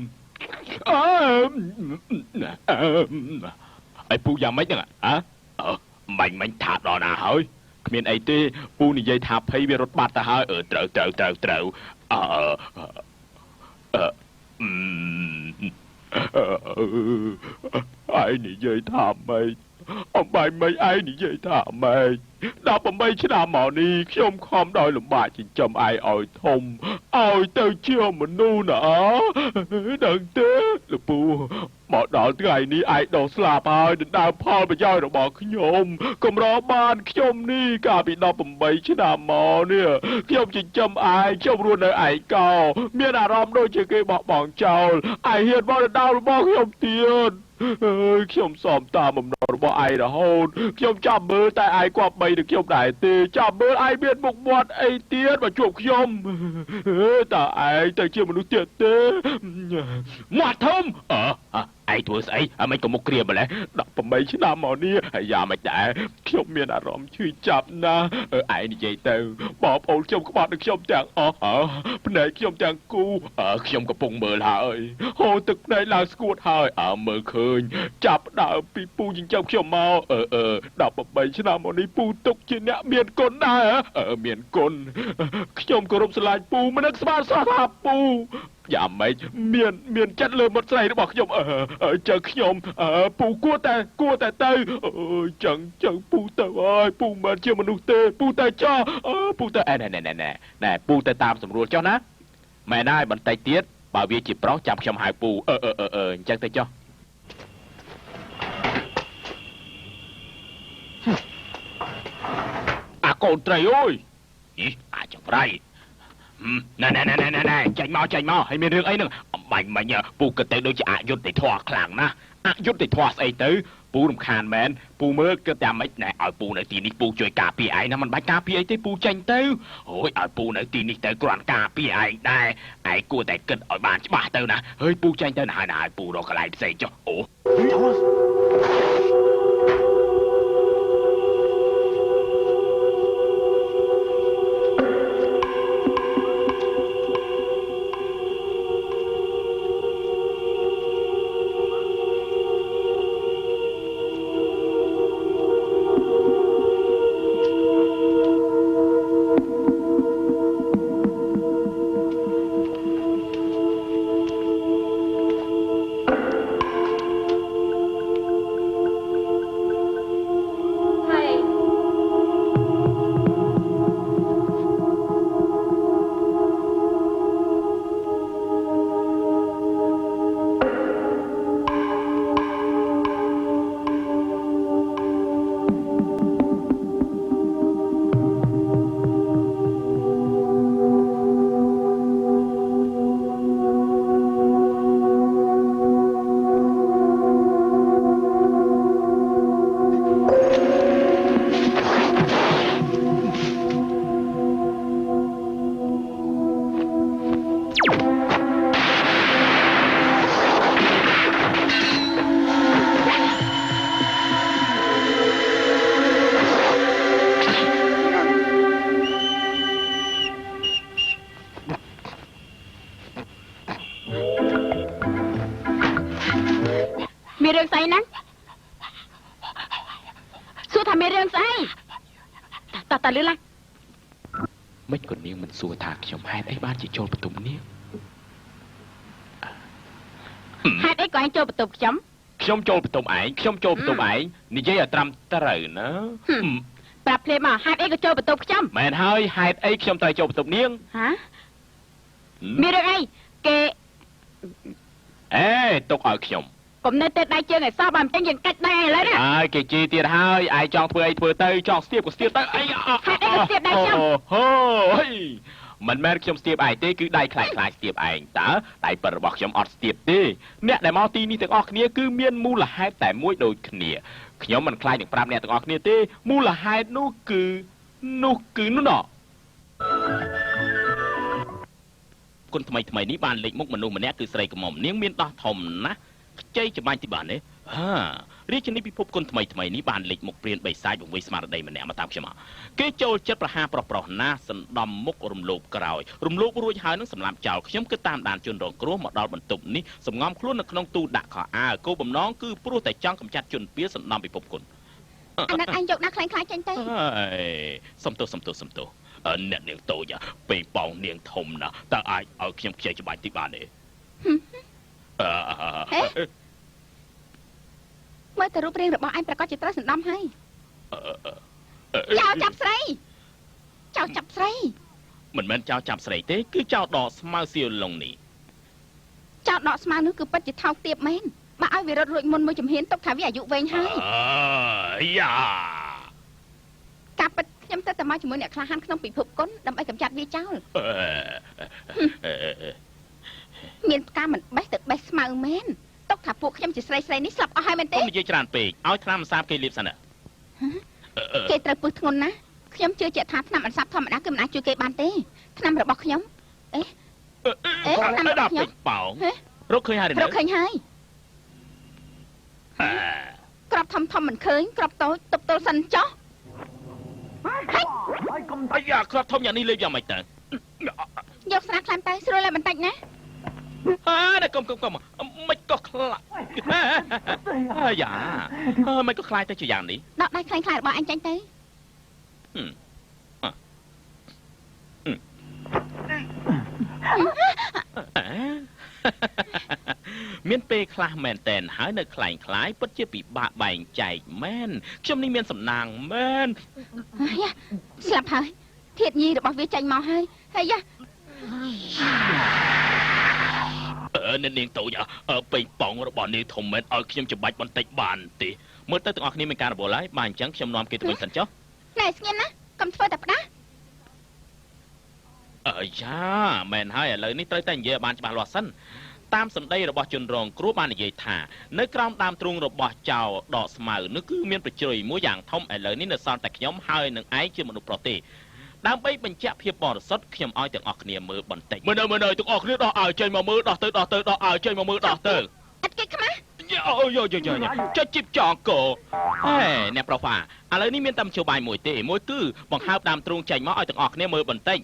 ឯពូយ៉ាងម៉េចហ្នឹងមិញថាដល់ណាហើយគ្មានអីទេពូនិយាយថាភ័យវារត់បាត់ទៅហើយត្រូវឯងនិយាយថាម៉េចអំបាយមិញឯងនិយាយថាម៉េច18ឆ្នាំមកនេះខ្ញុំខំដោយលំបាកចិញ្ចឹមឯងឲ្យធំឲ្យទៅជាមនុស្សណាដឹងទេលពូមកដល់ថ្ងៃនេះឯងដល់ស្លាប់ហើយដណ្ដើមផលប្រយោជន៍របស់ខ្ញុំកម្របានខ្ញុំនេះកាលពី18ឆ្នាំមកនេះខ្ញុំចិញ្ចឹមឯងខ្ញុំរស់នៅឯកោមានអារម្មណ៍ដូចជាគេបោះបង់ចោលឯងហ៊ានមកដណ្ដើមរបស់ខ្ញុំទៀតខ្ញុំសមតាមបំណងរបស់ឯងរហូតខ្ញុំចាំមើលតែឯងគប្បីនឹងខ្ញុំដែរទេចាំមើលឯងមានមុខមាត់អីទៀតមកជួបខ្ញុំតើឯងទៅជាមនុស្សទៀតទេមាត់ធំឯងធ្វើស្អីមិនក៏មុខក្រៀមម្លេះ18ឆ្នាំមកនេះហើយយ៉ាងម៉េចដែរខ្ញុំមានអារម្មណ៍ឈឺចាប់ណាស់ឯងនិយាយទៅបងប្អូនខ្ញុំក្បត់នឹងខ្ញុំទាំងអស់ភ្នែកខ្ញុំទាំងគូខ្ញុំកំពុងមើលហើយហូរទឹកភ្នែកឡើងស្គួតហើយមើលឃើញចាប់ដើមពីពូចិញ្ចឹមខ្ញុំមក18ឆ្នាំមកនេះពូទុកជាអ្នកមានគុណដែរមានគុណខ្ញុំគោរពស្រឡាញ់ពូមិននឹកស្មានសោះថាពូយ៉ាងម៉េចមានចិត្តលើមិត្តស្រីរបស់ខ្ញុំចឹងខ្ញុំពូគួរតែទៅចឹងពូទៅហើយពូមិនជាមនុស្សទេពូទៅចោះពូទៅណែពូទៅតាមស្រួលចុះណាមែនហើយបន្តិចទៀតបើវាជាប្រុសចាំខ្ញុំហៅពូអញ្ចឹងទៅចុះកូនត្រីអើយអាចចង្រៃណែចាញ់មកហើយមានរឿងអីហ្នឹងអំបាញ់មិញពូគិតទៅដូចជាអយុត្តិធម៌ខ្លាំងណាស់អយុត្តិធម៌ស្អីទៅពូរំខានមែនពូមើលគិតតែម៉េចណែឲ្យពូនៅទីនេះពូជួយការពារឯងណាមិនបាច់ការពារអីទេពូចេញទៅអូយឲ្យពូនៅទីនេះទៅគ្រាន់ការពារឯងដែរឯងគួរតែគិតឲ្យបានច្បាស់ទៅណាហើយពូចេញទៅណាហើយពូរកកន្លែងផ្សេងចុះអូមានរឿងស្អីណាសួរថាមានរឿងស្អីតើលឺឡាមិនក៏នាងមិនសួរថាខ្ញុំហេតុអីបានជាចូលបន្ទប់នាងហេតុអីក៏ឯងចូលបន្ទប់ខ្ញុំចូលបន្ទប់ឯងខ្ញុំចូលបន្ទប់ឯងនិយាយឲ្យត្រាំត្រូវណាប្រាប់ភ្លាមមកហេតុអីក៏ចូលបន្ទប់ខ្ញុំមែនហើយហេតុអីខ្ញុំត្រូវចូលបន្ទប់នាងហាមានរឿងអីគេទុកឲ្យខ្ញុំកុំនៅទៅដៃជើងឲ្យសោះបើមិនចឹងយើងកាច់ដៃឥឡូវណាហើយគេជីទៀតហើយឯងចង់ធ្វើអីធ្វើទៅចង់ស្ទាបក៏ស្ទាបទៅអីហេតុអីក៏ស្ទាបដៃខ្ញុំហូយមិនមែនខ្ញុំស្ទាបឯងទេគឺដៃខ្លាយស្ទាបឯងតើដៃពិតរបស់ខ្ញុំអត់ស្ទាបទេអ្នកដែលមកទីនេះទាំងអស់គ្នាគឺមានមូលហេតុតែមួយដូចគ្នាខ្ញុំមិនខ្លាចនឹងប្រាប់អ្នកទាំងអស់គ្នាទេមូលហេតុនោះគឺនោះណោះ គុណថ្មីនេះបានលេចមុខមនុស្សម្នាក់គឺស្រីកមុំនាងមានដោះធំណាស់ខ្ចីចំបាញ់ទីបានទេរាជនីពិភពគុណថ្មីនេះបានលេចមុខព្រានបិសាចវង្វេងស្មារតីម្នាក់មកតាមខ្ញុំគេចូលចិត្តប្រហារប្រុសណាសណ្ដំមុខរំលោភក្រោយរំលោភរួចហើយនឹងសម្លាប់ចោលខ្ញុំគឺតាមដានជនរងគ្រោះមកដល់បន្ទប់នេះសំងំខ្លួននៅក្នុងទូដាក់ខោអាវគោលបំណងគឺព្រោះតែចង់កម្ចាត់ជនពាលសណ្ដំពិភពគុណអានេះអញយកដាក់ខ្លាំងៗចេញទៅសំទោសអ្នកនាងតូចពេលប៉ោងនាងធំណាស់តើអាចឲ្យខ្ញុំខ្ចីច្បាច់ទីបានទេមើលទៅរូបរាងរបស់អញប្រកាសជាត្រូវសណ្ដំហើយចៅចាប់ស្រីមិនមែនចៅចាប់ស្រីទេគឺចៅដកស្មៅសៀវឡុងនេះចៅដកស្មៅនោះគឺពិតជាថោកទាបមែនបើឲ្យវារត់រួចមុនមួយជំហានទុកថាវាអាយុវែងហើយយ៉ាការពិតខ្ញុំទៅតែមកជាមួយអ្នកក្លាហានក្នុងពិភពគុណដើម្បីកម្ចាត់វាចោលមានផ្កាមិនបេះទឹកបេះស្មៅមែនទុកថាពួកខ្ញុំជាស្រីនេះស្លាប់អស់ហើយមែនទេខ្ញុំនិយាយច្រើនពេកឲ្យថ្នាំអន្សាបគេលាបសិនគេត្រូវពឹសធ្ងន់ណាខ្ញុំជឿជាក់ថាថ្នាំអន្សាបធម្មតាគឺមិនអាចជួយគេបានទេថ្នាំរបស់ខ្ញុំថ្នាំរបស់ខ្ញុំប៉ោងរកឃើញហើយរកឃើញហើយក្របធំមិនឃើញក្របតូចទប់ទល់សិនចុះអាយ៉ាក្របធំយ៉ាងនេះលេបយ៉ាងម៉េចទៅយកស្រាខ្លាំងទៅស្រួលlạiបន្តិចណានេះកុំមិនក៏ខ្លាចអាយ៉ាមិនក៏ខ្លាចទៅជាយ៉ាងនេះដកដៃខ្លាំងៗរបស់អញចាញ់ទៅមានពេលខ្លះមែនតែនហើយនៅខ្លាំងខ្លាយពិតជាពិបាកបែងចែកមែនខ្ញុំនេះមានសំណាងមែនស្លាប់ហើយធាតុញីរបស់វាចាញ់មកហើយយ៉ាអ្នកនាងតូចពេញប៉ងរបស់នាងធំមែនឲ្យខ្ញុំច្បាច់បន្តិចបានទេមើលទៅទាំងអស់គ្នាមានការរវល់ហើយបាទអញ្ចឹងខ្ញុំនាំគេទៅវិញសិនចុះណែស្ងៀមណាកុំធ្វើតែផ្ដាស់យ៉ាមែនហើយឥឡូវនេះត្រូវតែនិយាយបានច្បាស់លាស់សិនតាមសម្ដីរបស់ជនរងគ្រោះបាននិយាយថានៅក្រោមដើមទ្រូងរបស់ចៅដកស្មៅនោះគឺមានប្រជ្រៃមួយយ៉ាងធំឥឡូវនេះនៅសល់តែខ្ញុំហើយនឹងឯងជាមនុស្សប្រុសទេដើម្បីបញ្ជាក់ភាពបរិសុទ្ធខ្ញុំឲ្យទាំងអស់គ្នាមើលបន្តិចមើលទាំងអស់គ្នាដោះអាវចេញមកមើលដោះទៅដោះអាវចេញមកមើលដោះទៅអត់គេខ្មាស់យោចុចជីបចងកោអ្នកប្រុសឥឡូវនេះមានតែមធ្យោបាយមួយទេមួយគឺបង្ហើបដើមទ្រូងចេញមកឲ្យទាំងអស់គ្នាមើលបន្តិច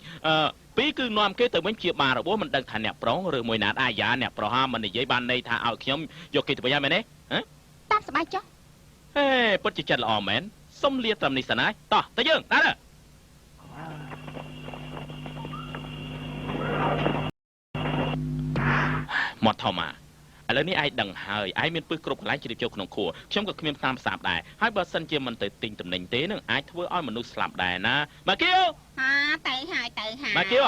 ពីរគឺនាំគេទៅវិញជាបារបួសមិនដឹងថាអ្នកប្រុសឬមួយណាតអាយ៉ាអ្នកប្រុសមិននិយាយបានន័យថាឲ្យខ្ញុំយកគេទៅវិញហើយមែនទេតាមសប្បាយចុះពិតជាចិត្តល្អមែនសុំលាត្រឹមនេះសិនហើយតោះទៅយើងដើរមកថមឥឡូវនេះឯងដឹងហើយឯងមានពឹសគ្រប់កន្លែងជ្រាបចូលក្នុងខួរខ្ញុំក៏គ្មានតាមសាបដែរហើយបើសិនជាមិនទៅទិញតំណែងទេនឹងអាចធ្វើឲ្យមនុស្សស្លាប់ដែរណាមកគៀវទៅហើយមកគៀវ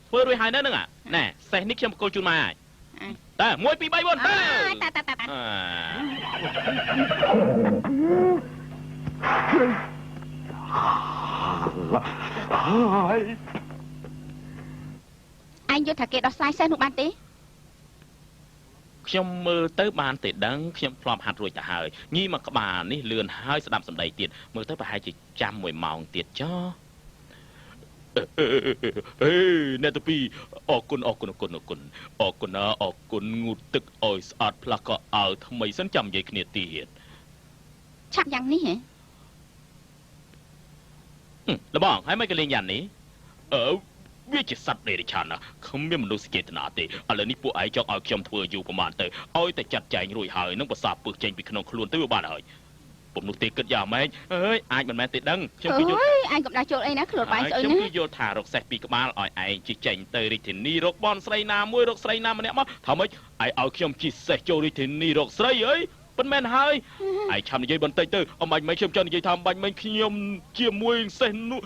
ធ្វើរួចហើយនៅហ្នឹងណែសេះនេះខ្ញុំបកគលជូនមកហើយតើ1 2 3 4ទៅអញយល់ថាគេដោះស្រាយសេះនោះបានទេខ្ញុំមើលទៅបានតែដឹងខ្ញុំធ្លាប់ហាត់រួចទៅហើយញីមកក្បាលនេះលឿនហើយស្ដាប់សម្ដីទៀតមើលទៅប្រហែលជាចាំ1ម៉ោងទៀតចុះអ្នកទៅពីអរគុណងូតទឹកឲ្យស្អាតផ្លាស់ក៏អើថ្មីសិនចាំនិយាយគ្នាទៀតឆាប់យ៉ាងនេះហ៎លបងហើយមិនក៏លេងយ៉ាងនេះវាជាសត្វដេរឆានណាគ្មានមនុស្សចេតនាទេឥឡូវនេះពួកឯងចង់ឲ្យខ្ញុំធ្វើយូរប្រហែលទៅឲ្យតែចាត់ចែងរួចហើយនឹងប្រសាពឹសចេញពីក្នុងខ្លួនទៅវាបានហើយពុំនោះទេគិតយ៉ាងម៉េចអើយអាចមិនមែនទេដឹងខ្ញុំគឺយល់អញកំដៅចូលអីណាខ្លួនបែងស្អុយណាខ្ញុំគឺយល់ថារកសេះពីក្បាលឲ្យឯងជិះចេញទៅរាជធានីរកបនស្រីណាមួយរកស្រីណាម្នាក់មកថាម៉េចឯងឲ្យខ្ញុំជិះសេះចូលរាជធានីរកស្រីអីប៉ុន្មានហើយឯងឆាប់និយាយបន្តិចទៅអមាញ់មិនខ្ញុំចង់និយាយថាអមាញ់មិនខ្ញុំជាមួយសេះនោះ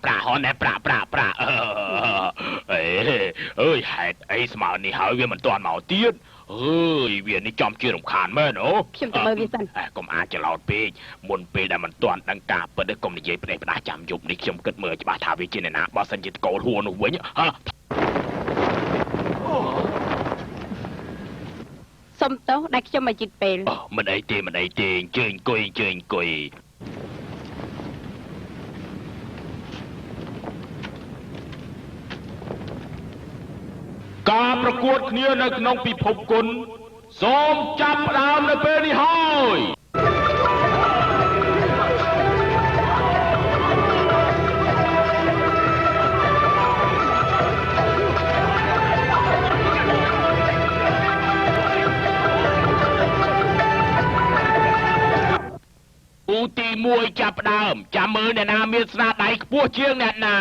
ប្រាហនណែប្រា เอ้ยแฮดไอ้สมานี่หายเวียมันตอนเมาเตี้ยนเฮ้ยเวียนี่จอมเชื่อรำคาญแม่เนาะก็อาจจะหลอดปีกมนปีได้มันตอนดังกาเปิดได้กลมในเย่ไปได้ประดาจำยุบในเขียมเกิดเมื่อจะมาทาวิจินนะบอสันจิตโกหัวหนุ่มเว้ยฮะสมโตได้เขียมมาจิตเป็นมันไอเตเจิงกุยการประกวดគ្នានៅក្នុងពិភពគុណសូមចាប់ផ្ដើមនៅពេលនេះហើយឧទី1ចាប់ផ្ដើមចាំមើលអ្នកណាមានស្នាដៃខ្ពស់ជាងអ្នកណា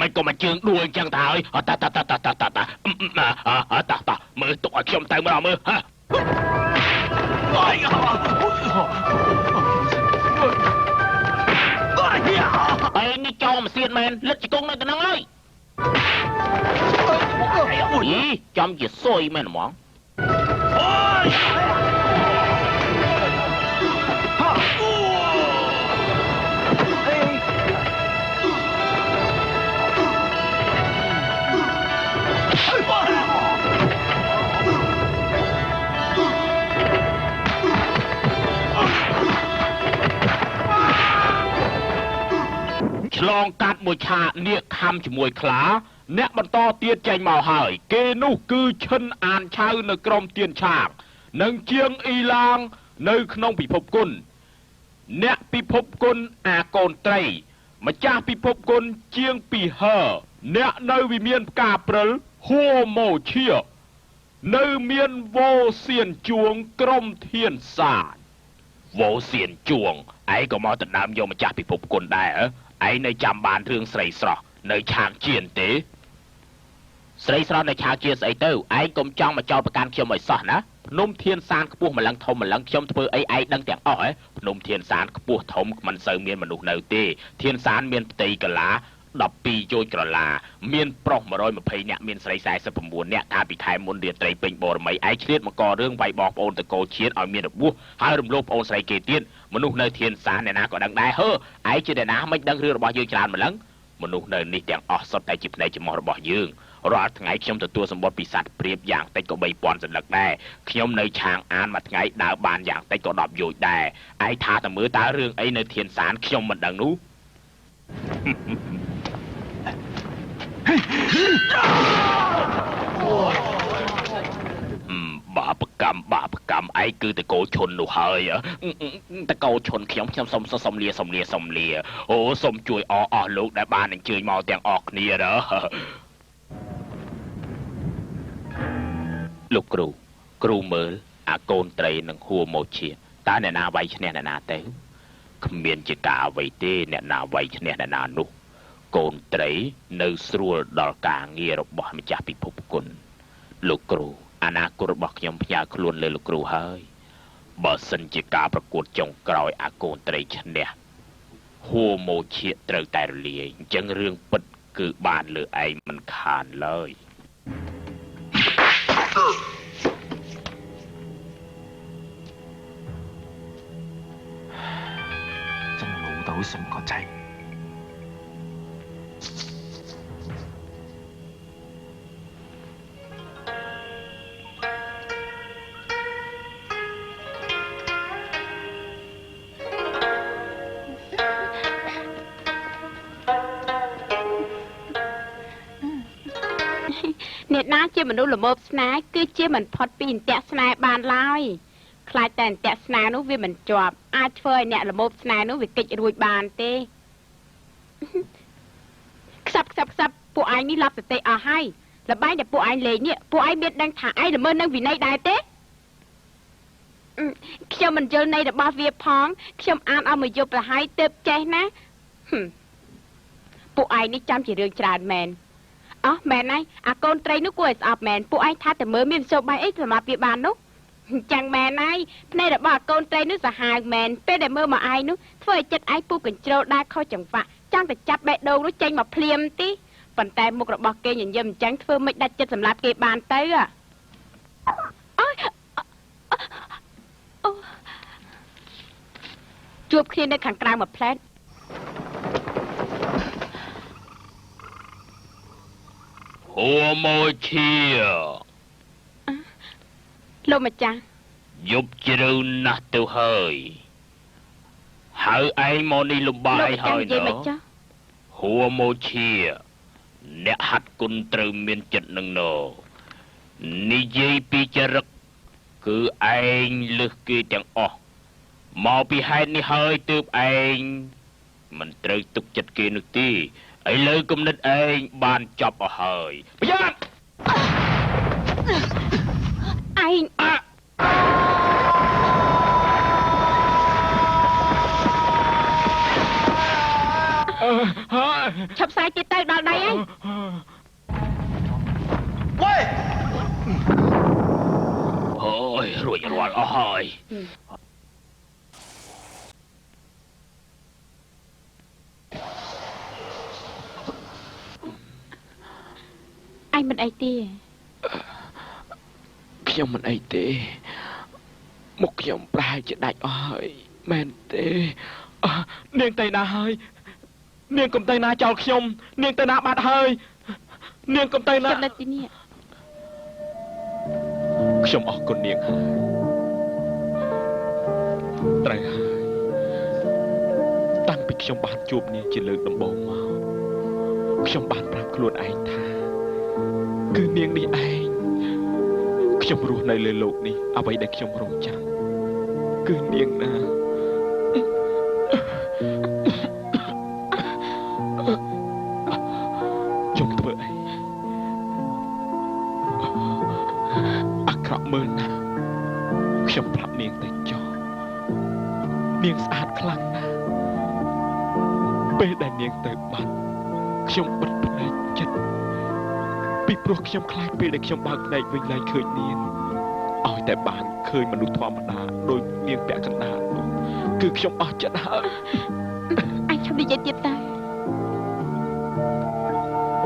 มันก็มาเชิงด้วยจังตายตามือตกชมใจมือเรามือฮะไอ้นี่จอมเสียนแมนเล็ดจิกงนั่นกันนั่งเลยอีจอมจะซวยแมนหมองฉลองกัดมวยชาเนี่ยคำจมวยขลาเนี่ยบรรทอเตียนใจเมาหายเกนุคือชนอ่านชาวในกรมเตียนฉากนังเจียงอีลางในขนมพิภพกุลเนี่ยพิภพกุลอาโกนไตรมาจ้าพิภพกุลเจียงปีเฮเนี่ยในวิเมียนกาเปรลหัวโมเชียในเมียนโวเซียนจวงกรมเทียนศาสตร์โวเซียนจวงไอ้ก็มาตัดน้ำโยมาจ้าพิภพกุลได้ไอ้ในจำบานเรื่องใส่สระในฉากเจียนเต๋ใส่สระในฉากเจียนใส่เต้าไอ้กลมจ้องมาเจ้าประกันเขียวไม่สอนะพนมเทียนสารกระปุกมันลังทมมันลังเขียวเพื่อไอ้ดังแต่งอ้อยพนมเทียนสารกระปุกทมมันเสริมเมียนมนุษย์ในเตเทียนสารเมียนตีกะลาดับปีโจยกระลาเมียนปลอกมาร้อยมาเพยเนี่ยเมียนใส่สายสะพมวนเนี่ยทาปีไทยมนเดียไตรเป็นบอร์ไม่ไอ้เชียดมาก่อเรื่องใบบอกโอนตะโกเชียดเอาเมียนบัวหายรำโลกโอนใส่เกตีนมนุษย์ในเทียนสารเนี่ยนะก็ดังได้เฮ้อไอ้เจเดนะไม่ดังเรื่องระบายยืนจานมาลังมนุษย์ในนี่แต่งออกสดแต่จิบในจิมอระบายยืงรอดไงขยมตัวสมบูรณ์ปีศาจเปรียบอย่างแต่ก็ใบปอนสลักได้ขยมในช่างอ่านมาไงดาวบานอย่างแต่ก็ดอบโยดได้ไอ้ทาแต่มือตาเรื่องไอ้ในเทียนสารขยมมันดังนู้บาปกรรมไอ้คือตะโกชนหนูเฮยตะโกชนเขียมสมเลียโอ้สมจุยอ๋อลูกได้บ้านหนึ่งจืดมอเตียงออกเนี่ยเด้อลูกครูเมลอาโกนเตรหนึ่งหัวโมเชียตาเนี่ยนาไว้ชเนี่ยนาเต้ขมิ้นจิกาไว้เต้เนี่ยนาไว้ชเนี่ยนานุโกนเตรในสรัวดอลกาเงียรบบอกมันจะพิภพกุลลูกครูอนาคตบอกยมพยาคลุนเลยลูกครูเฮ้ยบอสันจิกาประกวดจงกรอยอาโกนเตรชเนี่ยหัวโมเชียเตรแต่เลียจังเรื่องปิดคือบ้านเลยไอ้มันขานเลย真係老豆信個仔。អ្នកណាជាមនុស្សល្មមស្នេហ៍គឺជាមិនផុតពីអន្ទាក់ស្នេហ៍បានឡើយខ្លាចតែអន្ទាក់ស្នេហ៍នោះវាមិនជាប់អាចធ្វើឲ្យអ្នកល្មមស្នេហ៍នោះវាកិច្ចរួចបានទេខ្សាប់ពួកឯងនេះឡាប់សតិអស់ហើយលបែងដែលពួកឯងលេងនេះពួកឯងមានដឹងថាឯងល្មើសនឹងវិន័យដែរទេខ្ញុំមិនយល់ន័យរបស់វាផងខ្ញុំអានអស់មួយយប់ទៅហើយទើបចេះណាពួកឯងនេះចាំជារឿងច្រើនមែនមែនហើយអាកូនត្រីនោះគួរឲ្យស្អប់មែនពួកឯងថាតែមើលមានវិសុបាយអីសម្រាប់វាបាននោះ chẳng mẹ này nay đã bỏ con trai nước xã hài mẹ pe để mơ mà ai nữa thôi chết ai pu cần trâu đa kho chẳng vạ chẳng phải chặt bẹ đâu nó tranh mà phliêm tí phần tay một là bỏ kê nhìn dâm trắng thưa mới đặt chân sầm lát kê bàn tới à chuột khi nơi khẳng trang một plet Hùa môi chia lô mà chăng Dục chữ nát tiêu hơi Hỡi ai mô ni lùm bài hơi nữa Hùa môi chia Nẹ hạt cun trừ miên chất nâng nô Ni dây pi chá rực Cứ anh lực kì chẳng ổ Màu pi hai ni hơi tướp anh Mình trừ tục chất kì nước tí ấy lời công nít anh bàn chọc ở hơi bây giờ anh chọc sai chị tới đó đây anh ôi rồi rồi ôi anh mình ai tia ខ្ញុំមិនអីទេមុខខ្ញុំប្រហែលជាដាច់អស់ហើយមែនទេនាងទៅណាហើយនាងកុំទៅណាចោលខ្ញុំនាងទៅណាបាត់ហើយនាងកុំទៅណាខ្ញុំនៅទីនេះខ្ញុំអរគុណនាងហើយត្រូវហើយតាំងពីខ្ញុំបានជួបនាងជាលើកដំបូងមកខ្ញុំបានប្រាប់ខ្លួនឯងថាគឺនាងនេះឯងខ្ញុំរស់នៅលើលោកនេះអ្វីដែលខ្ញុំរងចាំគឺនាងណាខ្ញុំធ្វើអីអាក្រក់មើលណាស់ខ្ញុំប្រាប់នាងទៅចោលនាងស្អាតខ្លាំងណាស់ពេលដែលនាងទៅបាត់ខ្ញុំបិទភ្នែកចិត្តពីព្រោះខ្ញុំខ្លាចពេលដែលខ្ញុំបើកភ្នែកវិញឡើងឃើញនាងឲ្យតែបានឃើញមនុស្សធម្មតាដូចនាងពាក់កណ្ដាលនោះគឺខ្ញុំអស់ចិត្តហើយអញឈប់និយាយទៀតតើ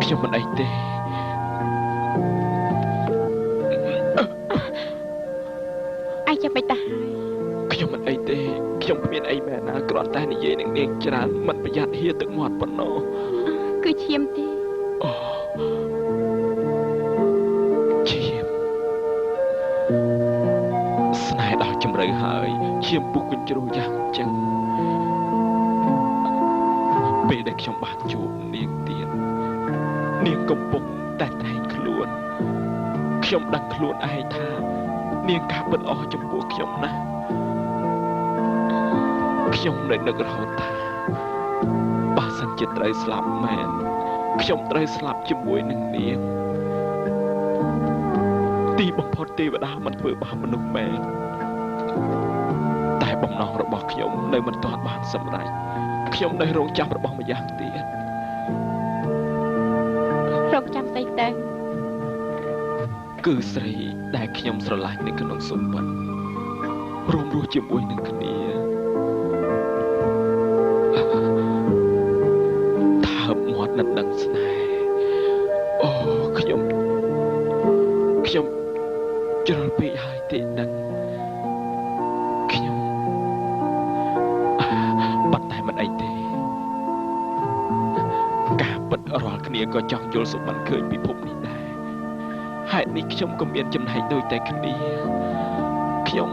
ខ្ញុំមិនអីទេអញចាំបាច់តាហើយខ្ញុំមិនអីទេខ្ញុំគ្មានអីមែនណាគ្រាន់តែនិយាយនឹងនាងច្រើនមិនប្រយ័ត្នហៀទឹកមាត់ប៉ុណ្ណោះគឺឈាមទេអូឈាមស្នេហ៍ដល់ជម្រៅហើយឈាមពុះកញ្ជ្រោះយ៉ាងចឹងពេលដែលខ្ញុំបានជួបនាងទៀតនាងកំពុងតែតែងខ្លួនខ្ញុំដឹងខ្លួនឯងថានាងការពិតអស់ចំពោះខ្ញុំណាស់ខ្ញុំនៅនឹករហូតថាបើសិនជាត្រូវស្លាប់មែនខ្ញុំត្រូវស្លាប់ជាមួយនឹងនាងទីបំផុតទេវតាមិនធ្វើបាបមនុស្សមែនតែបំណងរបស់ខ្ញុំនៅមិនទាន់បានសម្រេចខ្ញុំនៅរងចាំរបស់ម្យ៉ាងទៀតរងចាំស្អីទៅគឺស្រីដែលខ្ញុំស្រឡាញ់នៅក្នុងសម្បត្តិរួមរស់ជាមួយនឹងគ្នាថាបមាត់នឹងដឹងស្នេហ៍អូខ្ញុំជ្រុលពេកហើយទេដឹងខ្ញុំបាត់តែមិនអីទេការពិតរាល់គ្នាក៏ចង់យល់សុបិនឃើញពិភពនេះដែរហេតុនេះខ្ញុំក៏មានចំណែកដូចតែគ្នាខ្ញុំ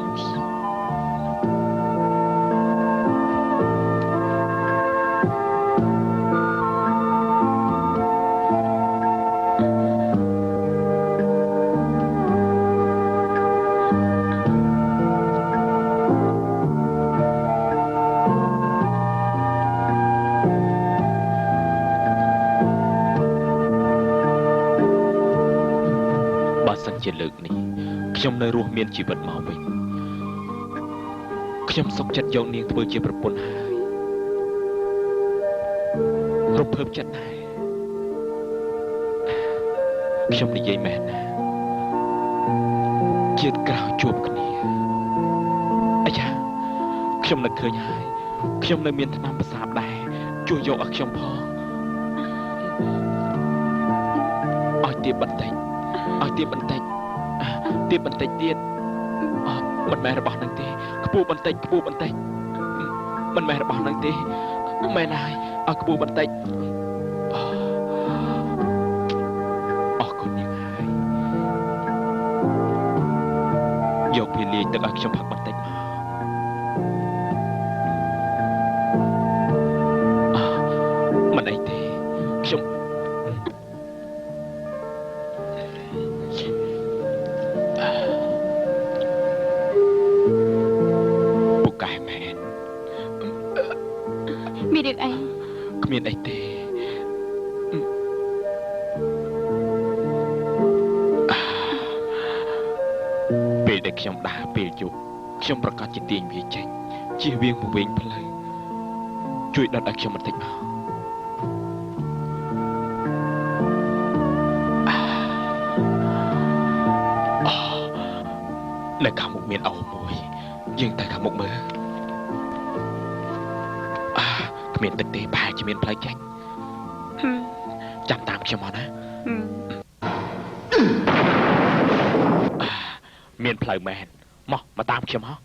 ជាលើកនេះខ្ញុំនៅរស់មានជីវិតមកវិញខ្ញុំសុខចិត្តយកនាងធ្វើជាប្រពន្ធហើយរំភើបចិត្តដែរខ្ញុំនិយាយមែនណា ជាតិក្រោយជួបគ្នាអាយ៉ាខ្ញុំនឹកឃើញហើយខ្ញុំនៅមានថ្នាំប្រសាបដែរជួយយកឲ្យខ្ញុំផងឲ្យទៀតបន្តិចទៀតមិនមែនរបស់នឹងទេខ្ពស់បន្តិចមិនមែនរបស់នឹងទេមែនហើយឲ្យខ្ពស់បន្តិចអរគុណយ៉ាងហើយយកវាលាយទឹកឲ្យខ្ញុំផឹកបន្តិចមកមិនអីទេខ្ញុំពូកែមែនមានរឿងអីគ្មានអីទេពេលដែលខ្ញុំដើរពេលយប់ខ្ញុំប្រកាសជាទាញវាចេញជៀសវាងមកវិញផ្លូវជួយដុតឲ្យខ្ញុំបន្តិចមកនៅខាងមុខមានអូមួយយើងទៅខាងមុខមើលគ្មានទឹកទេប្រហែលជាមានផ្លូវចេញចាំតាមខ្ញុំមកណាមានផ្លូវមែនមកតាមខ្ញុំមក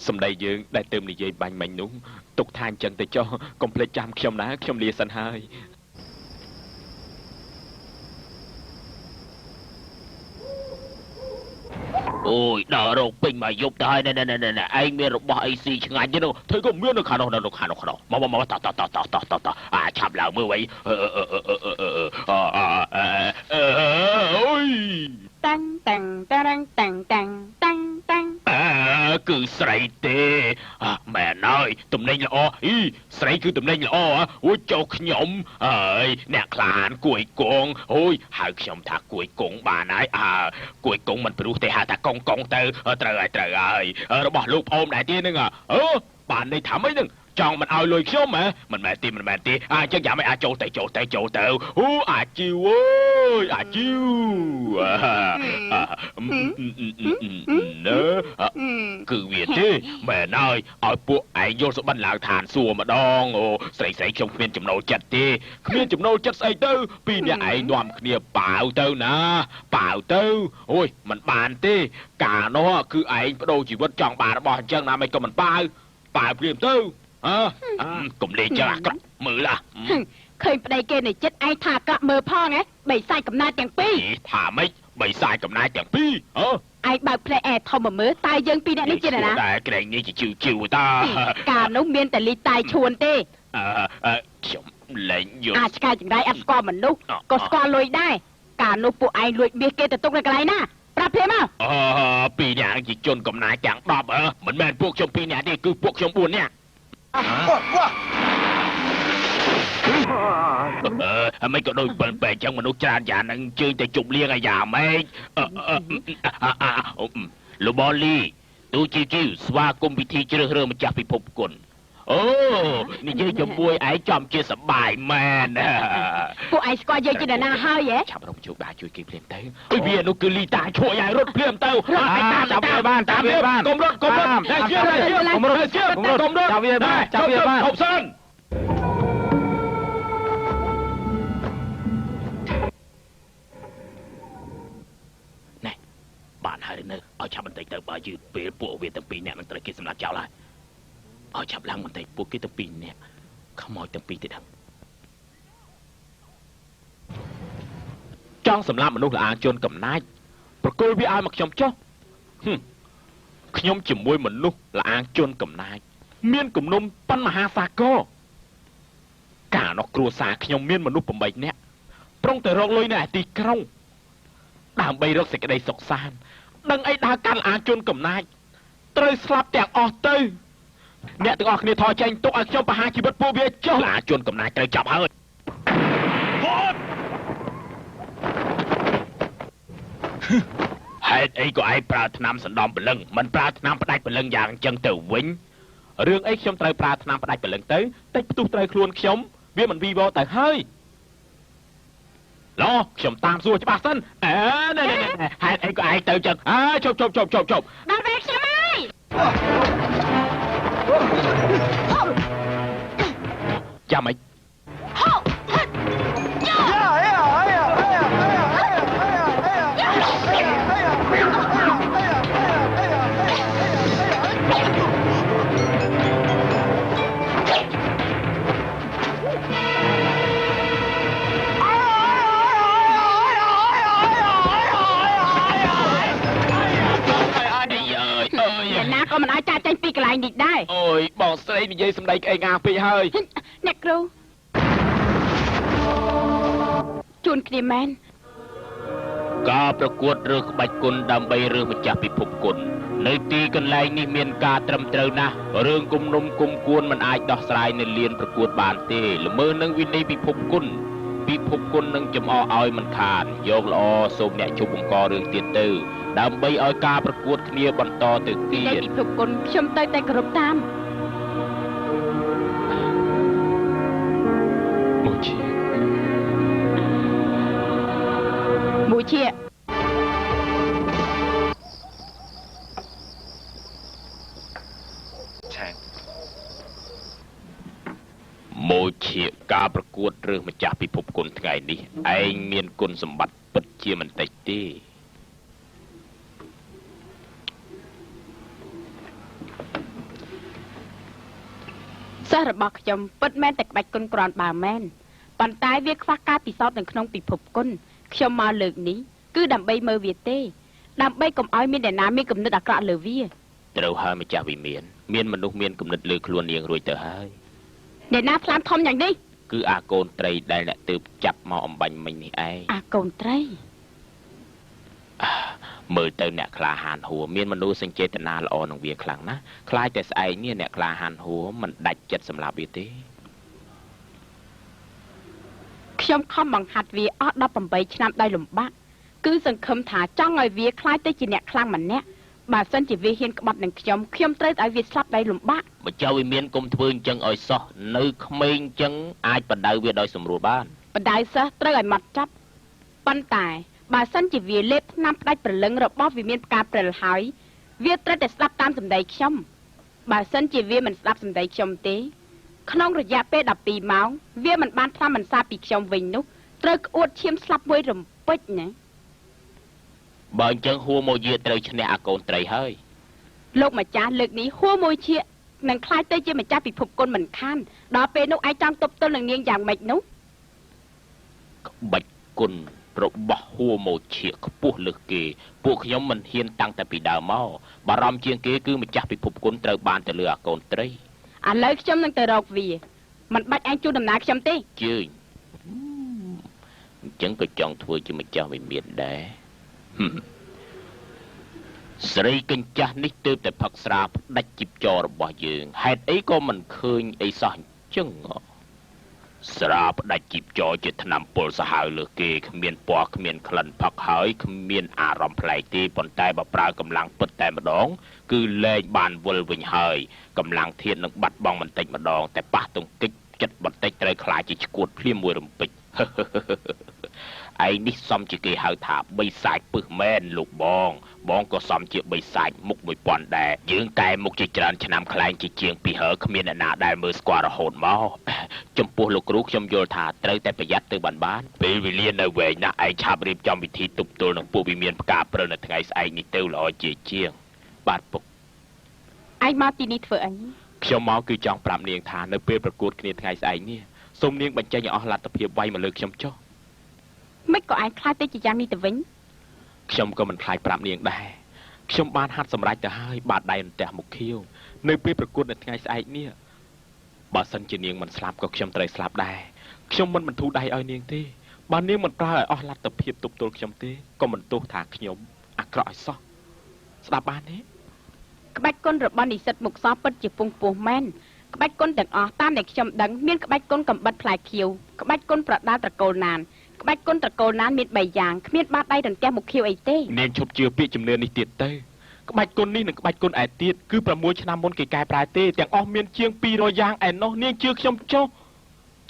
សំដីយើងដែលទៅនិយាយបាញ់មិញនោះទុកថាអញ្ចឹងទៅចុះកុំភ្លេចចាំខ្ញុំណាខ្ញុំលាសិនហើយអូយដល់រោគពេញមកយប់ទៅហើយណែឯងមានរបស់អីស៊ីឆ្ងាញ់ទេនោះធ្វើក៏មាននៅខាងនោះមកតឆាប់ឡើងមើលវិញអូយតាំងគឺស្រីទេមែនហើយតំណែងល្អស្រីគឺតំណែងល្អអូយចូលខ្ញុំហើយអ្នកខ្លានគួយគង់អូយហៅខ្ញុំថាគួយគង់បានហើយគួយគង់មិនព្រោះទេហៅថាកងទៅត្រូវហើយរបស់លោកប្អូនដែរទេហ្នឹងបានន័យថាម៉េចហ្នឹងចង់មិនឲ្យលុយខ្ញុំហ៎មិនមែនទេអញ្ចឹងយ៉ាងម៉េចចូលទៅអូអាជីវអើយអាជីវគឺវាទេមែនហើយឲ្យពួកឯងយកសុបិនឡើងឋានសួរម្ដងអូស្រីខ្ញុំគ្មានចំណូលចិត្តទេគ្មានចំណូលចិត្តស្អីទៅពីអ្នកឯងនាំគ្នាប៉ាវទៅណាប៉ាវទៅអូយមិនបានទេកាលនោះគឺឯងបដូរជីវិតចង់បានរបស់អញ្ចឹងណាមិនក៏មិនប៉ាវព្រាមទៅកុំលេងចឹងអាក្រក់មើលឃើញប្តីគេនៅចិត្តឯងថាអាក្រក់មើលផងហ៎បីសាច់កំណាចទាំងពីរថាម៉េចបីសាច់កំណាចទាំងពីរឯងបើកផ្លែអែធំមកមើលតើយើងពីរនាក់នេះជាណាតែក្រែងនេះជាជឿតាកាលនោះមានតែលីតាយឈួនទេខ្ញុំលែងយល់ឆ្កែចង្រៃអត់ស្គាល់មនុស្សក៏ស្គាល់លុយដែរកាលនោះពួកឯងលួចមាសគេទៅទុកនៅកន្លែងណាប្រាប់ភ្លាមមកពីរនាក់ជាជនកំណាចទាំង10មិនមែនពួកខ្ញុំពីរនាក់ទេគឺពួកខ្ញុំ4នាក់មិនក៏ដូច7 8ចឹងមនុស្សច្រើនយ៉ាងហ្នឹងជើញទៅជប់លៀងអាយ៉ាម៉េចលោកបូលីទូជីស្វាគមន៍ពិធីជ្រើសរើសម្ចាស់ពិភពគុណអូនិយាយជាមួយឯងចំជាសបាយមែនពួកឯងស្គាល់យើងជាណាហើយហ៎ឆាប់រកជួបដាក់ជួយគេភ្លាមទៅវានោះគឺលីតាឈួយឲ្យរត់ភ្លាមទៅចាប់វាបានកុំរត់ចាប់វាបានហូបសិនណែបានហើយនៅឲ្យឆាប់បន្តិចទៅបើយឺតពេលពួកវាទាំងពីរនាក់នឹងត្រូវគេសម្លាប់ចោលហើយឲ្យចាប់ឡើងបន្តិចពួកគេទាំងពីរនាក់ខ្មោចទាំងពីរទៀតចង់សម្លាប់មនុស្សល្អជនកំណាចប្រគល់វាឲ្យមកខ្ញុំចុះខ្ញុំជាមួយមនុស្សល្អជនកំណាចមានគំនុំប៉ុនមហាសាគរកាលនោះគ្រួសារខ្ញុំមានមនុស្ស8នាក់ប្រុងតែរកលុយនៅឯទីក្រុងដើម្បីរកសេចក្តីសុខសាន្តដឹងអីដើរកាន់ល្អជនកំណាចត្រូវស្លាប់ទាំងអស់ទៅអ្នកទាំងអស់គ្នាថយចេញទុកឲ្យខ្ញុំបហាជីវិតពួកវាចុះអាជនកំណាចត្រូវចាប់ហើយហេតុអីក៏ឯងប្រើថ្នាំសណ្ដំព្រលឹងមិនប្រើថ្នាំផ្ដាច់ព្រលឹងយ៉ាងអញ្ចឹងទៅវិញ រឿងអីខ្ញុំត្រូវប្រើថ្នាំផ្ដាច់ព្រលឹងទៅតិចផ្ទុះត្រូវខ្លួនខ្ញុំវាមិនវីវទៅហើយឡោខ្ញុំតាមសួរច្បាស់សិនណែហេតុអីក៏ឯងទៅចឹងជប់ដល់ពេលខ្ញុំហើយចាំមិនក៏មិនអាចចាត់ចេញពីកន្លែងនេះដែរអូយបងស្រីនិយាយសម្ដីក្អេងអាពេកហើយអ្នកគ្រូជួនគ្នាមែនការប្រកួតរើសក្បាច់គុណដើម្បីរើសម្ចាស់ពិភពគុណនៅទីកន្លែងនេះមានការត្រឹមត្រូវណាស់រឿងគុំនុំគុំគួនមិនអាចដោះស្រាយនៅលានប្រកួតបានទេល្មើនឹងវិន័យពិភពគុណនឹងចំអកឲ្យមិនខានយកល្អសូមអ្នកជប់បង្ករឿងទៀតទៅដើម្បីឲ្យការប្រកួតគ្នាបន្តទៅទៀតពិភពគុណខ្ញុំទៅតែគោរពតាមមួយជាការប្រកួតរើសម្ចាស់ពិភពគុណថ្ងៃនេះឯងមានគុណសម្បត្តិពិតជាមិនតិចទេសិស្សរបស់ខ្ញុំពិតមែនតែក្បាច់គុណក្រាន់បើមែនប៉ុន្តែវាខ្វះការពិសោធន៍នៅក្នុងពិភពគុណខ្ញុំមកលើកនេះគឺដើម្បីមើលវាទេដើម្បីកុំឲ្យមានអ្នកណាមានគំនិតអាក្រក់លើវាត្រូវហើយម្ចាស់វិមានមនុស្សមានគំនិតលើខ្លួននាងរួចទៅហើយអ្នកណាថ្លាមធំយ៉ាងនេះគឺអាកូនត្រីដែលអ្នកទើបចាប់មកអំបញ្ញមិញនេះឯងអាកូនត្រីមើលទៅអ្នកក្លាហានហួរមានមនុស្សសេចក្ដីណាល្អនឹងវាខ្លាំងណាស់ខ្លាចតែស្អែកនេះអ្នកក្លាហានហួរមិនដាច់ចិត្តសម្លាប់វាទេខ្ញុំខំបង្ហាត់វាអស់18ឆ្នាំដោយលំបាកគឺសង្ឃឹមថាចង់ឲ្យវាខ្លាចទៅជាអ្នកខ្លាំងម្នាក់បើសិនជាវាហ៊ានក្បត់នឹងខ្ញុំត្រូវឲ្យវាស្លាប់ដោយលំបាកម្ចាស់វិមានគុំធ្វើអញ្ចឹងឲ្យសោះនៅក្មេងអញ្ចឹងអាចបដៅវាដោយសម្រួលបានបដៅសិស្សត្រូវឲ្យម៉ត់ចត់ប៉ុន្តែបើសិនជាវាលេបថ្នាំផ្ដាច់ព្រលឹងរបស់វាមានផ្កាព្រិលហើយវាត្រូវតែស្ដាប់តាមសម្ដីខ្ញុំបើសិនជាវាមិនស្ដាប់សម្ដីខ្ញុំទេក្នុងរយៈពេល12ម៉ោងវាមិនបានថ្នាំមិនសាពីខ្ញុំវិញនោះត្រូវក្អួតឈាមស្លាប់មួយរំពេចណាបើអញ្ចឹងហួរមកយាត្រូវឈ្នះអាកូនត្រីហើយលោកម្ចាស់លើកនេះហួរមួយជានឹងខ្លាចទៅជាម្ចាស់ពិភពគុណមិនខានដល់ពេលនោះឯងចង់ទប់ទល់នឹងនាងយ៉ាងម៉េចនោះក្បាច់គុណរបស់ហួរមកជាខ្ពស់លើសគេពួកខ្ញុំមិនហ៊ានតាំងតែពីដើមមកបារម្ភជាងគេគឺម្ចាស់ពិភពគុណត្រូវបានទៅលើអាកូនត្រីឥឡូវខ្ញុំនឹងទៅរកវាមិនបាច់ឯងជួយដំណើរខ្ញុំទេជើញអញ្ចឹងក៏ចង់ធ្វើជាម្ចាស់វិមានដែរស្រីកញ្ចាស់នេះទើបតែផឹកស្រាផ្ដាច់ជីបចររបស់យើងហេតុអីក៏មិនឃើញអីសោះអញ្ចឹងស្រាផ្ដាច់ជីបចរជាថ្នាំពុលសាហាវលើគេគ្មានពណ៌គ្មានក្លិនផឹកហើយគ្មានអារម្មណ៍ប្លែកទេប៉ុន្តែបើប្រើកម្លាំងពិតតែម្ដងគឺលែងបានវិលវិញហើយកម្លាំងធាតុនឹងបាត់បង់បន្តិចម្ដងតែប៉ះទង្គិចចិត្តបន្តិចត្រូវខ្លាចជាឈួតភ្លាមមួយរំពេចឯនេះសំជាគេហៅថាបិសាចពឹសមែនលោកបងក៏សំជាបិសាចមុខ1000ដែរយើងកែមុខជាច្រើនឆ្នាំខ្លែងជាជាងពីហើគ្មានអ្នកណាដែលមើលស្គាល់រហូតមកចំពោះលោកគ្រូខ្ញុំយល់ថាត្រូវតែប្រយ័ត្នទៅបានពេលវេលានៅវែងណាស់ឯងឆាប់រៀបចំវិធីទប់ទល់នឹងពួកវិមានផ្កាព្រិលនៅថ្ងៃស្អែកនេះទៅល្អជាងបាទពុកឯងមកទីនេះធ្វើអីខ្ញុំមកគឺចង់ប្រាប់នាងថានៅពេលប្រកួតគ្នាថ្ងៃស្អែកនេះសូមនាងបញ្ចេញឲ្យអស់លទ្ធភាពវាយមកលើខ្ញុំចុះមិនក៏ឯងខ្លាចទៅជាយ៉ាងនេះទៅវិញខ្ញុំក៏មិនខ្លាចប្រាប់នាងដែរខ្ញុំបានហាត់សម្រេចទៅហើយបាតដៃរន្ទះមុខខៀវនៅពេលប្រកួតនៅថ្ងៃស្អែកនេះបើសិនជានាងមិនស្លាប់ក៏ខ្ញុំត្រូវស្លាប់ដែរខ្ញុំមិនបន្ធូរដៃឲ្យនាងទេបើនាងមិនប្រើឲ្យអស់លទ្ធភាពទប់ទល់ខ្ញុំទេក៏មិនទោសថាខ្ញុំអាក្រក់ឲ្យសោះស្ដាប់បានទេក្បាច់គុណរបស់និស្សិតមុខសពិតជាពងពោះមែនក្បាច់គុណទាំងអស់តាមដែលខ្ញុំដឹងមានក្បាច់គុណកំបិតផ្លែខៀវក្បាច់គុណប្រដាល់ត្រកូលណានក្បាច់គុណត្រកូលណានមាន3យ៉ាងគ្មានបាតដៃរន្ទះមុខខៀវអីទេនាងឈប់ជឿពាក្យជំនឿនេះទៀតទៅ ក្បាច់គុណនេះនិងក្បាច់គុណឯទៀតគឺ6ឆ្នាំមុនគេកែប្រែទេទាំងអស់មានជាង200យ៉ាងឯណោះនាងជឿខ្ញុំចុះ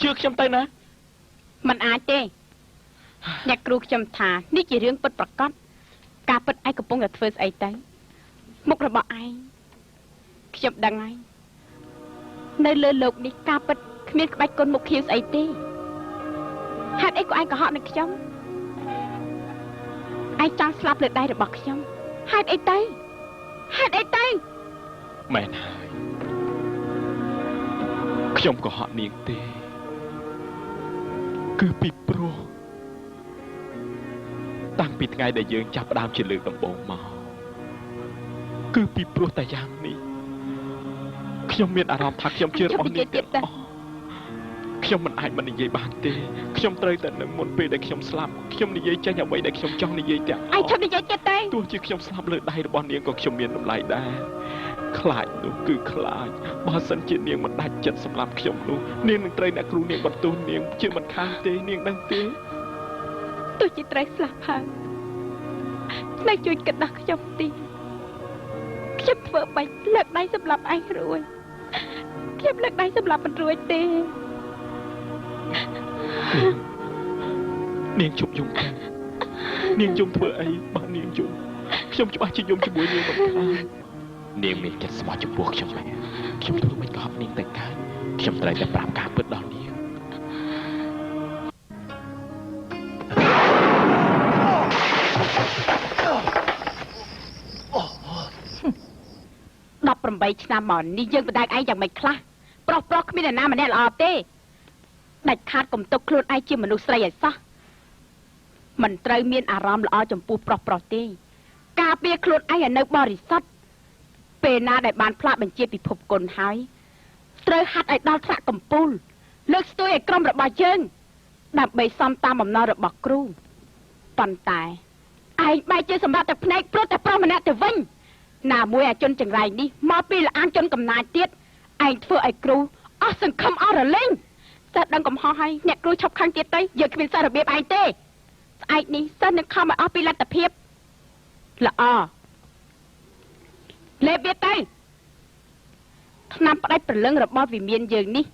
ជឿខ្ញុំទៅណា มันអាចទេអ្នកគ្រូខ្ញុំថានេះជារឿងពិតប្រាកដការពិតឯងកំពុងតែធ្វើស្អីទៅមុខរបស់ឯងខ្ញុំដឹងហើយនៅលើโลกនេះការពិតគ្មានក្បាច់គុណមុខខៀវស្អីទេហេតុអីក៏ឯងកុហកនឹងខ្ញុំឯងចង់ស្លាប់លើដៃរបស់ខ្ញុំហេតុអីទៅមែនហើយខ្ញុំក៏ហត់នាងទេគឺពីព្រោះតាំងពីថ្ងៃដែលយើងចាប់ផ្ដើមជាលើកដំបូងមកគឺពីព្រោះតែយ៉ាងនេះខ្ញុំមានអារម្មណ៍ថាខ្ញុំជឿរបស់នាងទាំងអស់ខ្ញុំមិនអាចមិននិយាយបានទេខ្ញុំត្រូវតែនៅមុនពេលដែលខ្ញុំស្លាប់ខ្ញុំនិយាយចេញអ្វីដែលខ្ញុំចង់និយាយទាំងអស់ឯងឈប់និយាយទៀតទេទោះជាខ្ញុំស្លាប់លើដៃរបស់នាងក៏ខ្ញុំមានតម្លៃដែរខ្លាចនោះគឺខ្លាចបើសិនជានាងមិនដាច់ចិត្តសម្រាប់ខ្ញុំនោះនាងនឹងត្រូវអ្នកគ្រូនាងបន្ទោសនាងជាមិនខានទេនាងដឹងទេទោះជាត្រូវស្លាប់ហើយតែជួយគិតដល់ខ្ញុំទីខ្ញុំធ្វើបាច់លើកដៃសម្រាប់ឯងរួចខ្ញុំលើកដៃសម្រាប់មិនរួចទេនាងជប់យំនាងយំធ្វើអីបើនាងយំខ្ញុំច្បាស់ជាយំជាមួយនាងមិនខាននាងមានចិត្តស្មោះចំពោះខ្ញុំមែនខ្ញុំធ្វើមិនក៏ហប់នាងទៅកើតខ្ញុំត្រូវតែប្រាប់ការពិតដល់នាង18ឆ្នាំមកនេះយើងបដាកឯងយ៉ាងម៉េចខ្លះប្រុសគ្មានអ្នកណាម្នាក់ល្អទេដាច់ខាតកុំទុកខ្លួនឯងជាមនុស្សស្រីឲ្យសោះមិនត្រូវមានអារម្មណ៍ល្អចំពោះប្រុសទេការពារខ្លួនឯងឲ្យនៅបរិសុទ្ធពេលណាដែលបានផ្លាកបញ្ជាពិភពគុណហើយត្រូវហាត់ឲ្យដល់ថ្នាក់កំពូលលើកស្ទួយឲ្យក្រុមរបស់យើងដើម្បីសំតាមបំណងរបស់គ្រូប៉ុន្តែឯងបែរជាសម្រាប់តែភ្នែកព្រុតតែប្រុសម្នាក់ទៅវិញណាមួយអាជនចង្រៃនេះមកពីលានជនកំណាចទៀតឯងធ្វើឲ្យគ្រូអស់សង្ឃឹមអស់រលែងសិស្សដឹងកំហុសហើយអ្នកគ្រូឈប់ខាងទៀតទៅយើងគ្មានសាររបៀបឯងទេស្អែកនេះសិស្សនឹងខំឲ្យអស់ពីលទ្ធភាពល្អលេបវាទៅឆ្នាំផ្ដាច់ព្រលឹងរបស់វិមានយើងនេះ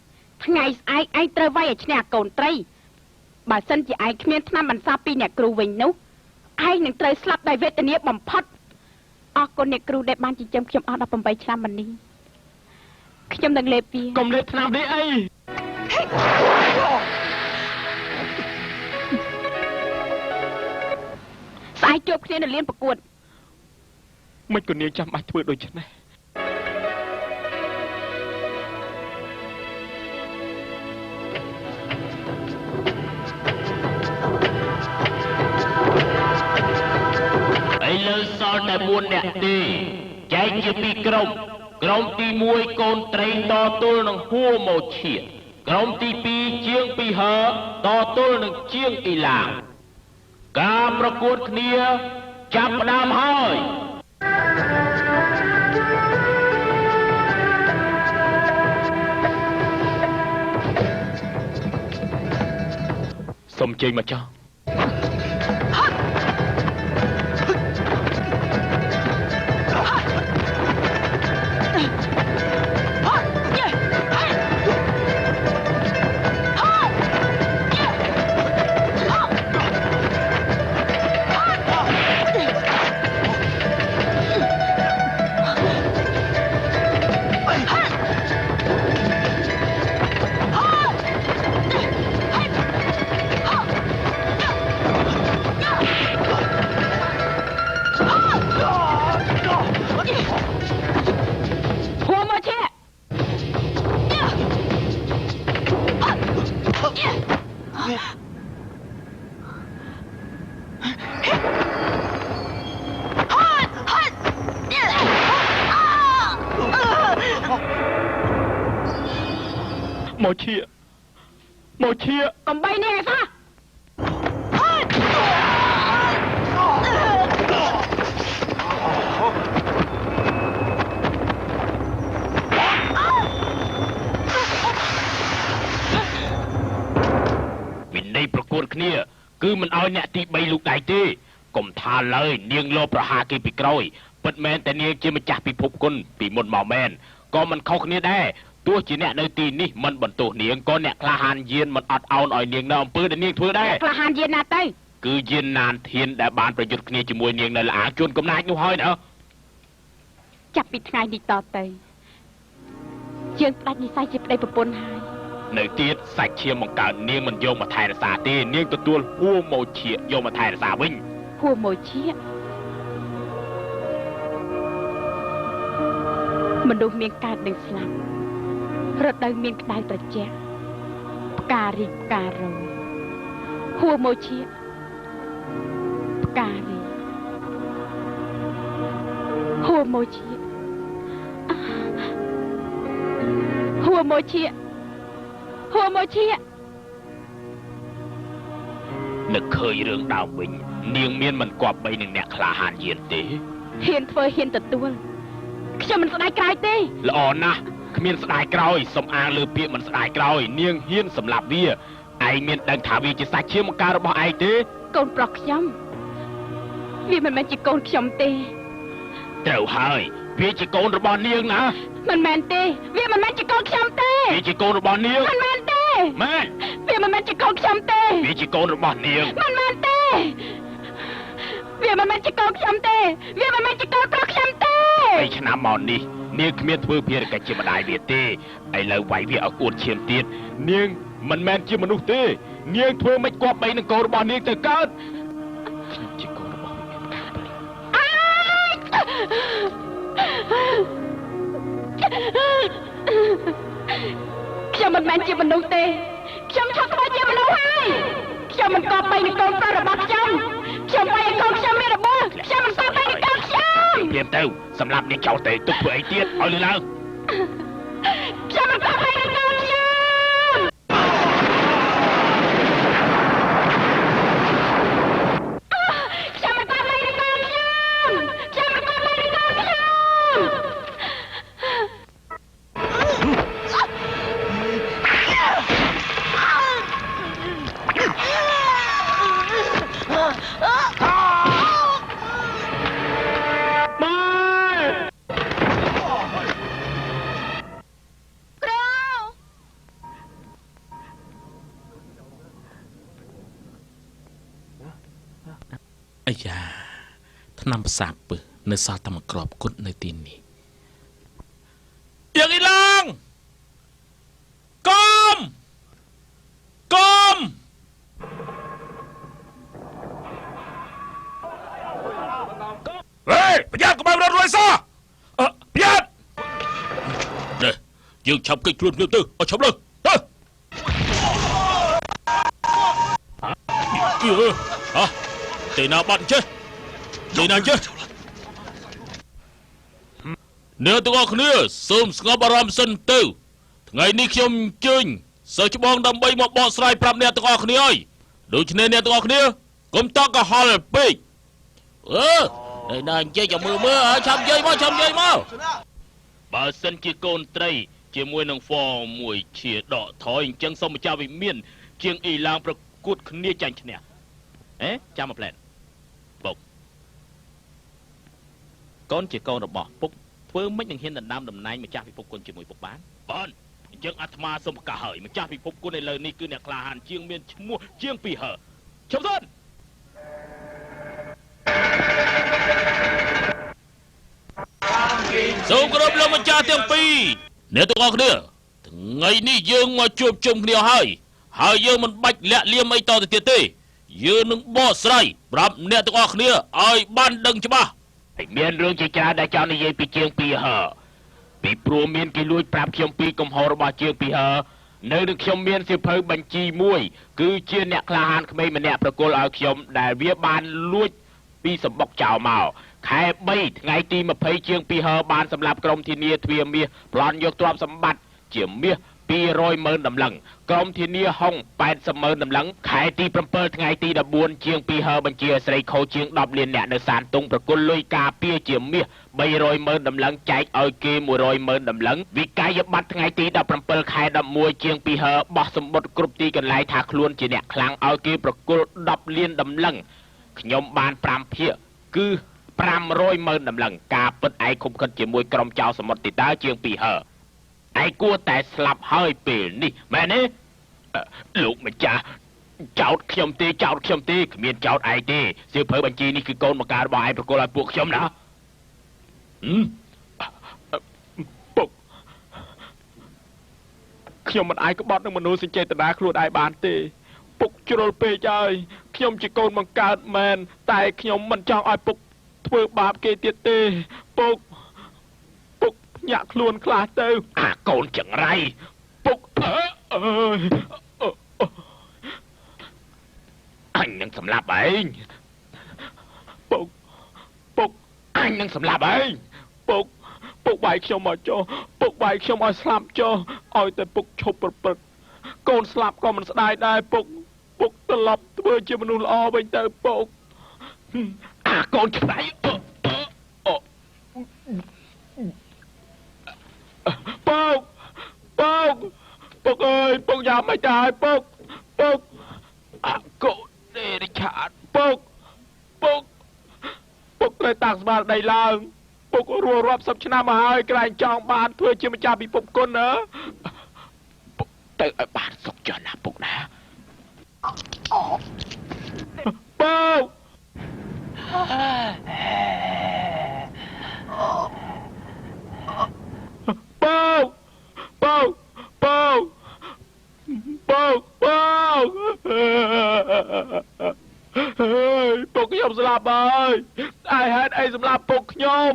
ថ្ងៃស្អែកឯងត្រូវវាយឲ្យឈ្នះកូនត្រីបើសិនជាឯងគ្មានឆ្នាំបន្សាពីអ្នកគ្រូវិញនោះឯងនឹងត្រូវស្លាប់ដោយវេទនាបំផុតអរគុណអ្នកគ្រូដែលបានចិញ្ចឹមខ្ញុំអស់18ឆ្នាំមកនេះខ្ញុំនឹងលេបវាកុំលេបឆ្នាំនេះអីស្អែកជួបគ្នានៅលានប្រកួតមិនក៏នាងចាំបាច់ធ្វើដូច្នេះឥឡូវសល់តែ4នាក់ទេចែកជា2ក្រុមក្រុមទី1កូនត្រីតទល់នឹងហួរមកឈៀតក្រុមទី2ជាងពីហើតទល់នឹងជាងទីឡាងការប្រកួតគ្នាចាប់ផ្ដើមហើយសូមជើញមកចោះមកឈៀកំបីនេះឯសោះវិន័យប្រកួតគ្នាគឺមិនឲ្យអ្នកទី3លូកដៃទេកុំថាឡើយនាងលោប្រហាគេពីក្រោយ ពិតមែនតែនាងជាម្ចាស់ពិភពគុណពីមុនមកមែនក៏មិនខុសគ្នាដែរទោះជាអ្នកនៅទីនេះមិនបន្ទោសនាងក៏អ្នកក្លាហានយានមិនអត់ឱនឲ្យនាងនៅអំពើដែលនាងធ្វើដែរ ក្លាហានយានណាទៅ គឺយានណានធានដែលបានប្រយុទ្ធគ្នាជាមួយនាងនៅលាជួនកំណាចនោះហើយណា ចាប់ពីថ្ងៃនេះតទៅយើងផ្ដាច់និស័យជាប្តីប្រពន្ធហើយ នៅទៀតសាច់ឈាមបង្កើតនាងមិនយកមកថែរក្សាទេនាងទទួលហួម៉ូឈៀយកមកថែរក្សាវិញ ហួមួយជាមនុស្សមានកើតនឹងស្លាប់រដូវមានក្តៅត្រជាក់ផ្ការីកផ្ការោហួមួយជាផ្ការីកហួមួយជាហួមួយជាហួមួយជា នឹកឃើញរឿងដើមវិញនាងមានមិនគប្បីនឹងអ្នកក្លាហានយានទេ ហ៊ានធ្វើហ៊ានទទួលខ្ញុំមិនស្ដាយក្រោយទេ ល្អណាស់គ្មានស្ដាយក្រោយសំអាងលើពាក្យមិនស្ដាយក្រោយនាងហ៊ានសម្លាប់វាឯងមានដឹងថាវាជាសាច់ឈាមបង្ការរបស់ឯងទេ កូនប្រុសខ្ញុំវាមិនមែនជាកូនខ្ញុំទេ ត្រូវហើយវាជាកូនរបស់នាងណា មិនមែនទេវាមិនមែនជាកូនខ្ញុំទេ វាជាកូនរបស់នាង មិនមែនទេ មែន វាមិនមែនជាកូនខ្ញុំទេ វាជាកូនរបស់នាង មិនមែនទេវាមិនមែនជាកូនខ្ញុំទេវាមិនមែនជាកូនប្រុសខ្ញុំទេ 3ឆ្នាំមកនេះនាងគ្មានធ្វើភារកិច្ចជាម្ដាយវាទេឥឡូវវាយវាឲ្យអួតឈាមទៀតនាងមិនមែនជាមនុស្សទេនាងធ្វើមិនគប្បីនឹងកូនរបស់នាងទៅកើតខ្ញុំជាកូនរបស់វាមានការពិត ខ្ញុំមិនមែនជាមនុស្សទេខ្ញុំឈប់ធ្វើជាមនុស្សហើយខ្ញុំមិនគប្បីនឹងកូនប្រុសរបស់ខ្ញុំវាយកូនខ្ញុំមានរបួសខ្ញុំមិនគប្បីនឹងកូនខ្ញុំ ព្រាមទៅសម្រាប់នាងចោលទៅទុកធ្វើអីទៀតឲ្យលឺឡើង ខ្ញុំមិនគប្បីនឹងកូនខ្ញុំខ្ញុំមិនគប្បីនឹងកូនខ្ញុំខ្ញុំមិនគប្បីនឹងកូនខ្ញុំអាយ៉ាថ្នាំប្រសាទពឹសនៅសល់តែមួយគ្រាប់គត់នៅទីនេះយ៉ាងអីឡងកុំហេប្រយ័ត្នកុំឲ្យរត់រួយសោះប្រយ័ត្ននេះយើងឆាប់គេចខ្លួនទៅអត់ឆាប់លើទៅទេណាបាត់ចេះទេណាចេះអ្នកទាំងអស់គ្នាសូមស្ងប់អារម្មណ៍សិនទៅថ្ងៃនេះខ្ញុំអញ្ជើញសិស្សច្បងដើម្បីមកបកស្រាយប្រាប់អ្នកទាំងអស់គ្នាហើយដូច្នេះអ្នកទាំងអស់គ្នាកុំតក់កុហលពេកនេះណាអញ្ជើញចាំមើលឆាប់និយាយមកបើសិនជាកូនត្រីជាមួយនឹងហ្វមួយឈៀដកថយអញ្ចឹងសូមម្ចាស់វិមានជាងអ៊ីឡាងប្រកួតគ្នាចាញ់ឈ្នះចាំមកផ្លែតពុកកូនជាកូនរបស់ពុកធ្វើមិននឹងហ៊ានដណ្ដើមតំណែងម្ចាស់ពិភពគុណជាមួយពុកបានអញ្ចឹងអាត្មាសូមប្រកាសហើយម្ចាស់ពិភពគុណឥឡូវនេះគឺអ្នកក្លាហានជាងមានឈ្មោះជាងពីហើឈប់សិនសូមគោរពលោកម្ចាស់ទាំងពីរអ្នកទាំងអស់គ្នាថ្ងៃនេះយើងមកជួបជុំគ្នាហើយយើងមិនបាច់លាក់លៀមអីតទៅទៀតទេយើងនឹងបកស្រាយប្រាប់អ្នកទាំងអស់គ្នាឲ្យបានដឹងច្បាស់មានរឿងជាច្រើនដែលចង់និយាយពីជាងពីហើពីព្រោះមានគេលួចប្រាប់ខ្ញុំពីកំហុសរបស់ជាងពីហើនៅនឹងខ្ញុំមានសៀវភៅបញ្ជីមួយគឺជាអ្នកក្លាហានក្មេងម្នាក់ប្រគល់ឲ្យខ្ញុំដែលវាបានលួចពីសម្បុកចោលមកខែ3ថ្ងៃទី20ជាងពីហើបានសម្រាប់ក្រុមធានាទ្វារមាសប្លន់យកទ្រព្យសម្បត្តិជាមាស200,000តម្លឹងក្រុមធានាហុង80,000តម្លឹងខែទី7ថ្ងៃទី14ជាងពីហើបញ្ជាស្រីខូជាង10លានអ្នកនៅសានតុងប្រគល់លុយការពារជាមាស300,000តម្លឹងចែកឲ្យគេ100,000តម្លឹងវិក័យប័ត្រថ្ងៃទី17ខែ11ជាងពីហើបោះសម្បត្តិគ្រប់ទីកន្លែងថាខ្លួនជាអ្នកខ្លាំងឲ្យគេប្រគល់10លានតម្លឹងខ្ញុំបាន5ភាគគឺ 500,000ដំឡឹងការពិតឯងខុំខិតជាមួយក្រុមចៅសមុទ្រទីតើជាង2ហឺឯងគួរតែស្លាប់ហើយពេលនេះមែនទេលោកម្ចាស់ចោតខ្ញុំទេគ្មានចោតឯងទេសៀវភៅបញ្ជីនេះគឺកូនបង្ការរបស់ឯងប្រគល់ឲ្យពួកខ្ញុំណាពុកខ្ញុំមិនអាចក្បត់នឹងមនុស្សសេចក្ដីខ្លួនឯងបានទេពុកជ្រុលពេកហើយខ្ញុំជាកូនបង្កើតមែនតែខ្ញុំមិនចង់ឲ្យពុកធ្វើបាបគេទៀតទេពុកញាក់ខ្លួនខ្លះទៅអាកូនចង្រៃពុកអញនឹងសម្លាប់ឯងពុកអញនឹងសម្លាប់ឯងពុកបែកខ្ញុំមកចុះពុកបែកខ្ញុំឲ្យស្លាប់ចុះឲ្យតែពុកឈប់ប្រព្រឹត្តកូនស្លាប់ក៏មិនស្ដាយដែរពុកត្រឡប់ធ្វើជាមនុស្សល្អវិញទៅពុកអាកូនឆ្នៃពុកអើយពុកយ៉ាមិនដែរពុកអាកូនទេរិឆាតពុកត្រូវតាំងស្មារតីឡើងពុករស់រាប់សិបឆ្នាំមកហើយក្រែងចង់បានធ្វើជាម្ចាស់ពិភពគុណណាពុកទៅឲ្យបានសុខចុះណាពុកណាពុកពុកខ្ញុំស្លាប់ហើយឯហេតុអីសម្លាប់ពុកខ្ញុំ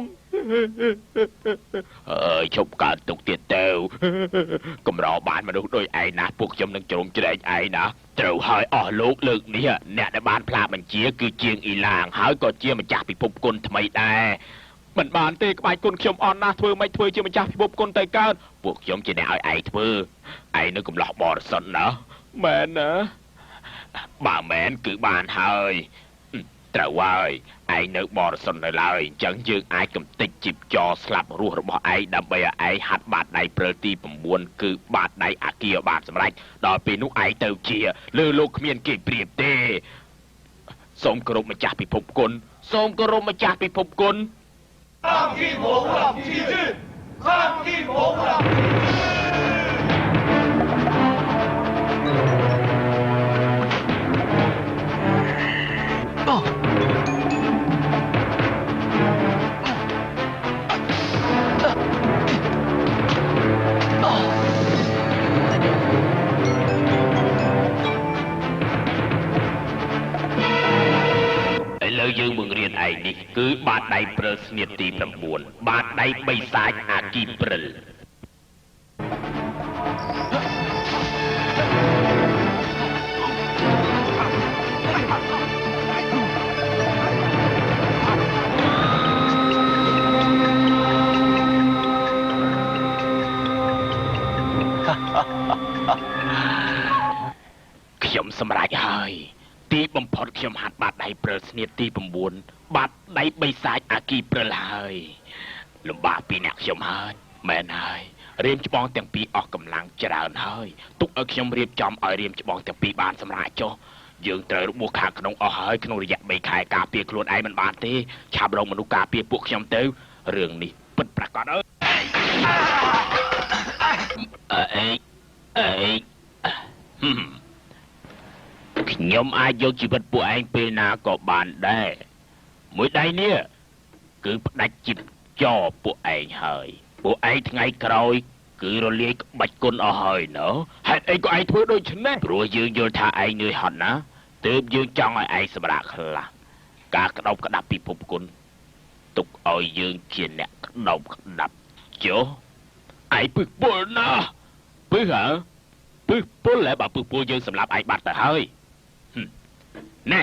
ជប់កើតទុកទៀតទៅកម្របានមនុស្សដូចឯងណាពួកខ្ញុំនឹងជ្រោមជ្រែងឯងណាត្រូវហើយអស់លោកលើកនេះអ្នកដែលបានផ្លាកបញ្ជាគឺជាងអ៊ីឡាងហើយក៏ជាម្ចាស់ពិភពគុណថ្មីដែរមិនបានទេក្បាច់គុណខ្ញុំអន់ណាស់ធ្វើមិនធ្វើជាម្ចាស់ពិភពគុណទៅកើតពួកខ្ញុំជាអ្នកឲ្យឯងធ្វើឯងនៅកំឡោះបរិសុទ្ធណាមែនណាបើមែនគឺបានហើយត្រូវហើយឯងនៅបរិសុទ្ធនៅឡើយអញ្ចឹងយើងអាចកំទេចជីបចរស្លាប់រស់របស់ឯងដើម្បីឲ្យឯងហាត់បាតដៃព្រិលទី9គឺបាតដៃអាគារបានសម្រេចដល់ពេលនោះឯងទៅជាលើលោកគ្មានគេប្រៀបទេសូមគោរពម្ចាស់ពិភពគុណ抗击魔物党体制，抗击魔物党。យើងបង្រៀនឯងនេះគឺបាតដៃព្រិលស្នៀតទី9បាតដៃបិសាចអាគីព្រិលខ្ញុំសម្រេចហើយទីបំផុតខ្ញុំហាត់បាតដៃព្រិលស្នៀតទី9បាតដៃបិសាចអាគីព្រិលហើយលំបាកពីអ្នកខ្ញុំហើយមែនហើយរៀមច្បងទាំងពីរអស់កម្លាំងច្រើនហើយទុកឲ្យខ្ញុំរៀបចំឲ្យរៀមច្បងទាំងពីរបានសម្រាប់ចុះយើងត្រូវរបួសខាងក្នុងអស់ហើយក្នុងរយៈ3ខែការពារខ្លួនឯងមិនបានទេឆាប់រងមនុស្សការពារពួកខ្ញុំទៅរឿងនេះពិតប្រាកដខ្ញុំអាចយកជីវិតពួកឯងពេលណាក៏បានដែរមួយដៃនេះគឺផ្ដាច់ជីបចរពួកឯងហើយពួកឯងថ្ងៃក្រោយគឺរលាយក្បាច់គុណអស់ហើយណ៎ហេតុអីក៏ឯងធ្វើដូច្នេះព្រោះយើងយល់ថាឯងនឿយហត់ណាទើបយើងចង់ឲ្យឯងសម្រាកខ្លះការក្តោបក្តាប់ពិភពគុណទុកឲ្យយើងជាអ្នកក្តោបក្តាប់ចុះឯងពឹសពុលណាពឹសពុលហើយបើពឹសពុលយើងសម្លាប់ឯងបាត់ទៅហើយណែ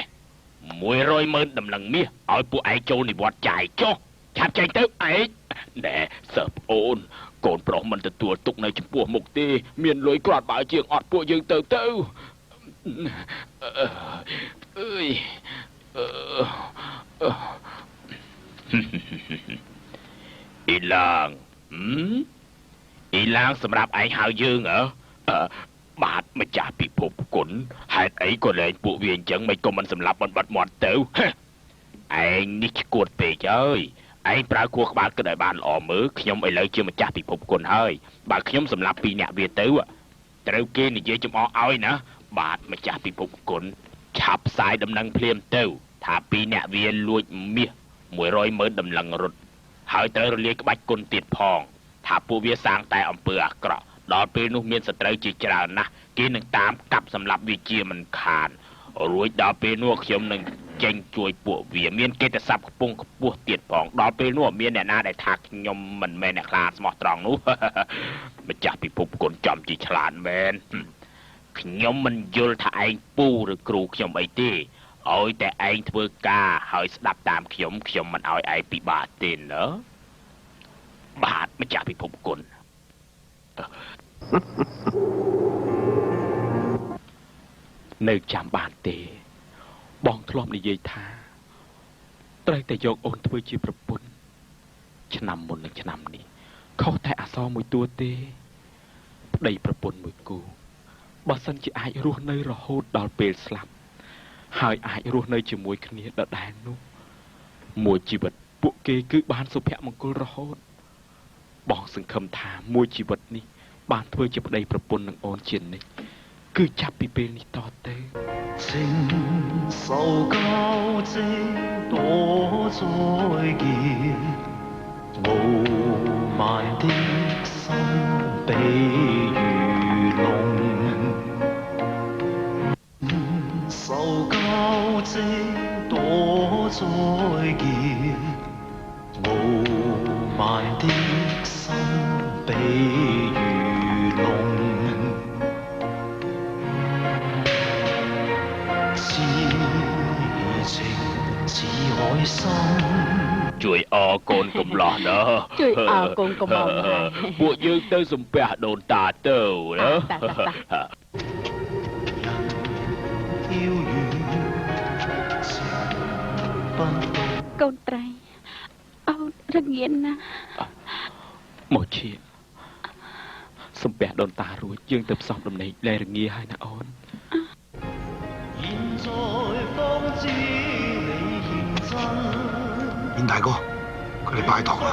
100,000ដំឡឹងមាសឲ្យពួកឯងចូលនិវត្តន៍ចាយចុះឆាប់ចេញទៅឯងណែសិស្សប្អូនកូនប្រុសមិនទទួលទុកនៅចំពោះមុខទេមានលុយគ្រាន់បើជាងអត់ពួកយើងទៅអើយអ៊ីឡាងសម្រាប់ឯងហៅយើងហ៎បាទម្ចាស់ពិភពគុណហេតុអីក៏លែងពួកវាអញ្ចឹងមិនក៏មិនសម្លាប់បាត់មាត់ទៅ ឯងនេះឈួតពេកហើយឯងប្រើគួរក្បាលគិតឲ្យបានល្អមើលខ្ញុំឥឡូវជាម្ចាស់ពិភពគុណហើយបើខ្ញុំសម្លាប់ពីរអ្នកវាទៅត្រូវគេនិយាយចំអកឲ្យណាបាទម្ចាស់ពិភពគុណឆាប់ផ្សាយដំណឹងភ្លាមទៅថាពីរអ្នកវាលួចមាស100,000ដំឡឹងរត់ហើយត្រូវរលាយក្បាច់គុណទៀតផងថាពួកវាសាងតែអំពើអាក្រក់ដល់ពេលនោះមានសត្រូវជាច្រើនណាស់គេនឹងតាមកាប់សម្លាប់វាជាមិនខានរួចដល់ពេលនោះខ្ញុំនឹងចេញជួយពួកវាមានកិត្តិស័ព្ទខ្ពង់ខ្ពស់ទៀតផងដល់ពេលនោះមានអ្នកណាដែលថាខ្ញុំមិនមែនអ្នកខ្លាស្មោះត្រង់នោះ ម្ចាស់ពិភពគុណចំជាឆ្លាតមែនខ្ញុំមិនយល់ថាឯងពូឬគ្រូខ្ញុំអីទេឲ្យតែឯងធ្វើការហើយស្ដាប់តាមខ្ញុំមិនឲ្យឯងពិបាកទេណាបាទម្ចាស់ពិភពគុណនៅចាំបានទេបងធ្លាប់និយាយថាត្រូវតែយកអូនធ្វើជាប្រពន្ធឆ្នាំមុននឹងឆ្នាំនេះខុសតែអសរមួយតួទេប្តីប្រពន្ធមួយគូបើសិនជាអាចរស់នៅរហូតដល់ពេលស្លាប់ហើយអាចរស់នៅជាមួយគ្នាដដែលនោះមួយជីវិតពួកគេគឺបានសុភមង្គលរហូតបងសង្ឃឹមថាមួយជីវិតនេះបានធ្វើជាប្តីប្រពន្ធនឹងអូនជានិច្ចគឺចាប់ពីពេលនេះតទៅ情受交織多再見，傲慢的心比如龍。受交織多再見，傲慢的心比如龍。ជួយអរកូនកំឡោះណាជួយអរកូនកំឡោះណាពួកយើងទៅសំពះដូនតាទៅណាកូនត្រីអូនរងានណាមកជាសំពះដូនតារួចយើងទៅផ្សំដំណេកលែរងាហើយណាអូន袁大哥，佢哋拜堂啦。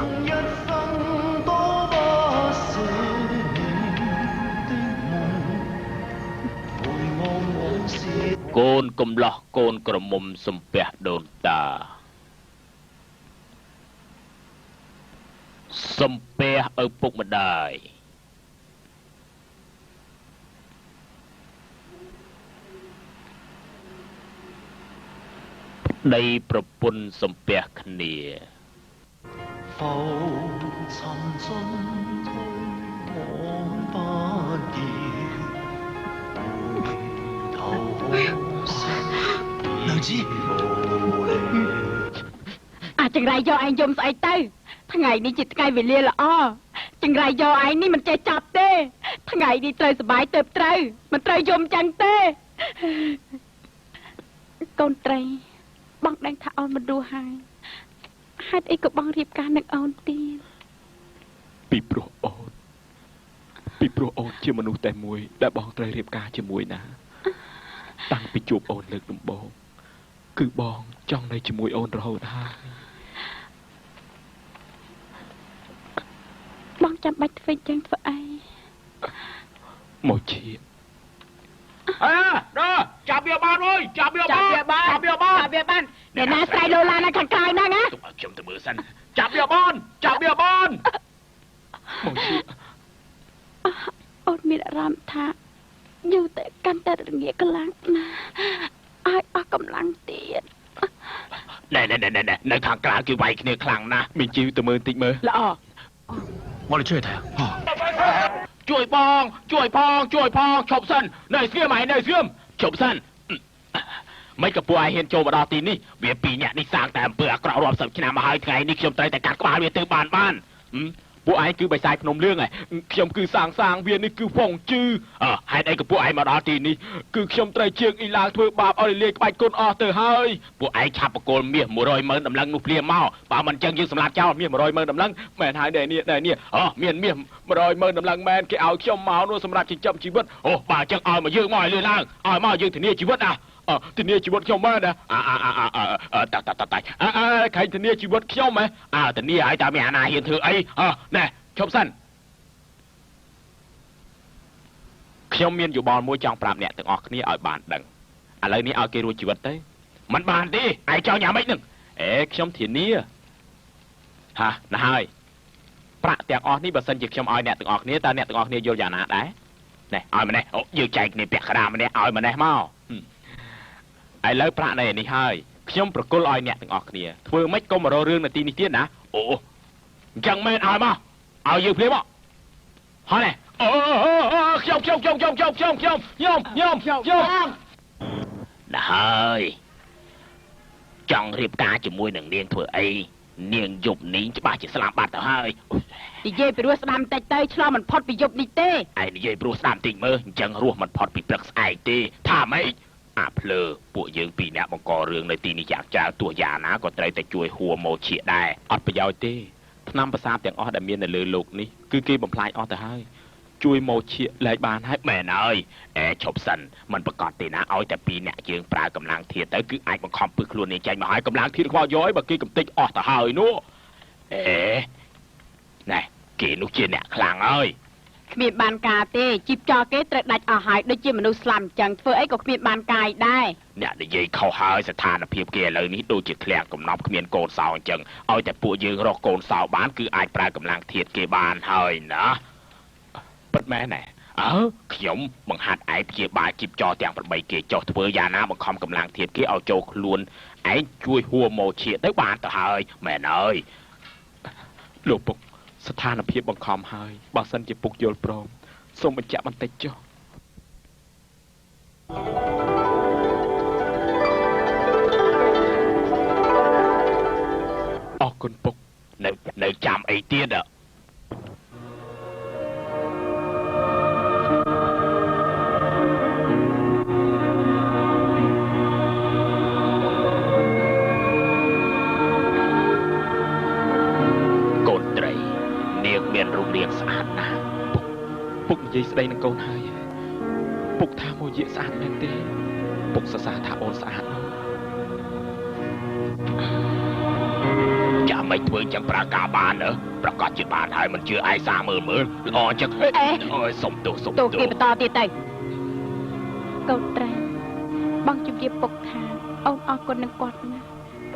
កូនកំឡោះកូនក្រមុំសំពះដូនតាសំពះឪពុកម្ដាយដីប្រពន្ធសំពះគ្នា浮沉進退往不見回頭可惜娘子ចង្រៃយកឯងយំស្អីទៅថ្ងៃនេះជាថ្ងៃវេលាល្អចង្រៃយកឯងនេះមិនចេះចាប់ទេថ្ងៃនេះត្រូវសុបាយទៅត្រូវមិនត្រូវយំចឹងទេកូនត្រីបងដឹងថាអូនមិនរស់ហើយហេតុអីក៏បងរៀបការនឹងអូនទៀតពីព្រោះអូនជាមនុស្សតែមួយដែលបងត្រូវរៀបការជាមួយណាតាំងពីជួបអូនលើកដំបូងគឺបងចង់នៅជាមួយអូនរហូតហើយបងចាំបាច់ធ្វើចឹងធ្វើអីមកជាដល់ចាប់វាបានអើយចាប់វាបានអ្នកណាស្រ័យលោឡានៅខាងក្រៅហ្នឹងណាទុកឲ្យខ្ញុំទៅមើលសិនចាប់វាបានមកជាអូនមានអារម្មណ៍ថាយូរតែកាន់តែរងាខ្លាំងណាស់ឲ្យអស់កម្លាំងទៀតណែនៅខាងក្រៅគេវាយគ្នាខ្លាំងណាស់មានជីវទៅមើលតិចមើលល្អ我哋出去睇下。ជួយផងឈប់សិននៅស្ងៀមឈប់សិនមិនក៏ពួកឯងហ៊ានចូលមកដល់ទីនេះវាពីរនាក់នេះសាងតែអំពើអាក្រក់រាប់សិបឆ្នាំមកហើយថ្ងៃនេះខ្ញុំត្រូវតែកាត់ក្បាលវាទៅបានពួកឯងគឺបិសាចភ្នំលឿងឯងខ្ញុំគឺសាងវានេះគឺហ្វុងជឺហេតុអីក៏ពួកឯងមកដល់ទីនេះគឺខ្ញុំត្រូវជើងអ៊ីឡើងធ្វើបាបឲ្យលាយក្បាច់គុណអស់ទៅហើយពួកឯងឆាប់បកគលមាស100,000តម្លឹងនោះភ្លាមមកបើមិនចឹងយើងសម្លាប់ចោលមាស100,000តម្លឹងមែនហើយដែរនេះមានមាស100,000តម្លឹងមែនគេឲ្យខ្ញុំមកនោះសម្រាប់ចិញ្ចឹមជីវិតបើចឹងឲ្យមកយើងមកឲ្យលឿនឡើងឲ្យមកយើងធានាជីវិត ធានាជីវិតខ្ញុំមែនណាតាខៃធានាជីវិតខ្ញុំហ៎ធានាឲ្យតាមានអាណាហ៊ានធ្វើអីណែជប់សិនខ្ញុំមានយោបល់មួយចង់ប្រាប់អ្នកទាំងអស់គ្នាឲ្យបានដឹងឥឡូវនេះឲ្យគេរួចជីវិតទៅមិនបានទេឯងចង់យ៉ាងម៉េចនឹងខ្ញុំធានាណាហើយប្រាក់ទាំងអស់នេះបើសិនជាខ្ញុំឲ្យអ្នកទាំងអស់គ្នាតើអ្នកទាំងអស់គ្នាយល់យ៉ាងណាដែរណែឲ្យម្នេះយើងចែកគ្នាពាក់ក្តារម្នេះឲ្យម្នេះមកឥឡូវប្រាក់នៃនេះហើយខ្ញុំប្រគល់ឲ្យអ្នកទាំងអស់គ្នាធ្វើម៉េចកុំរករឿងនៅទីនេះទៀតណាអូអញ្ចឹងមែនឲ្យមកឲ្យយើងភ្លាមមកហើយណែខ្ញុំណាហើយចង់រៀបការជាមួយនឹងនាងធ្វើអីនាងយប់នេះច្បាស់ជាស្លាប់បាត់ទៅហើយនិយាយពីរស់ស្ដាំតិចទៅឆ្លោះមិនផុតពីយប់នេះទេឯងនិយាយព្រោះស្ដាំតិចមើលអញ្ចឹងរស់មិនផុតពីព្រឹកស្អែកទេថាម៉េចអាភ្លើពួកយើងពីរអ្នកបង្ករឿងនៅទីនេះយ៉ាងច្រើនទោះយ៉ាងណាក៏ត្រូវតែជួយហួរម៉ូឈៀដែរអត់ប្រយោជន៍ទេថ្នាំប្រសាទទាំងអស់ដែលមាននៅលើលោកនេះគឺគេបំផ្លាញអស់ទៅហើយជួយម៉ូឈៀលែងបានហើយមែនហើយឈប់សិនមិនប្រកាសទេណាឲ្យតែពីរអ្នកយើងប្រើកម្លាំងធាតុទៅគឺអាចបង្ខំពឹសខ្លួននេះចេញមកហើយកម្លាំងធាតុខ្វល់យយបើគេកំទេចអស់ទៅហើយនោះណែគេនោះជាអ្នកខ្លាំងហើយគ្មានបានការទេជីបចោលគេត្រូវដាច់អស់ហើយដូចជាមនុស្សស្លាប់អញ្ចឹងធ្វើអីក៏គ្មានបានកាយដែរអ្នកនិយាយខុសហើយស្ថានភាពគេឥឡូវនេះដូចជាធ្លាក់កំណប់គ្មានកូនសោអញ្ចឹងឲ្យតែពួកយើងរកកូនសោបានគឺអាចប្រើកម្លាំងធាតុគេបានហើយណាពិតមែនទេខ្ញុំបង្ហាត់ឯងព្យាបាលជីបចោលទាំង8គេចុះធ្វើយ៉ាងណាបង្ខំកម្លាំងធាតុគេឲ្យចូលខ្លួនឯងជួយហួរម៉ូឈៀទៅបានទៅហើយមែនហើយលោកពុកស្ថានភាពបង្ខំហើយបើសិនជាពុកយល់ព្រមសូមបញ្ជាក់បន្តិចចុះអរគុណពុកនៅចាំអីទៀតមានរូបរាងស្អាតណាស់ពុកនិយាយស្ដីនឹងកូនហើយពុកថាមកយាកស្អាតមែនទេពុកសរសើរថាអូនស្អាតចាំមិនធ្វើចឹងប្រើការបានប្រកាសជាបានហើយមិនជឿឯងសាមើលល្អចឹងអូយសុំទោសគេបន្តទៀតទៅកូនត្រែបងជម្រាបពុកថាអូនអរគុណនឹងគាត់ណា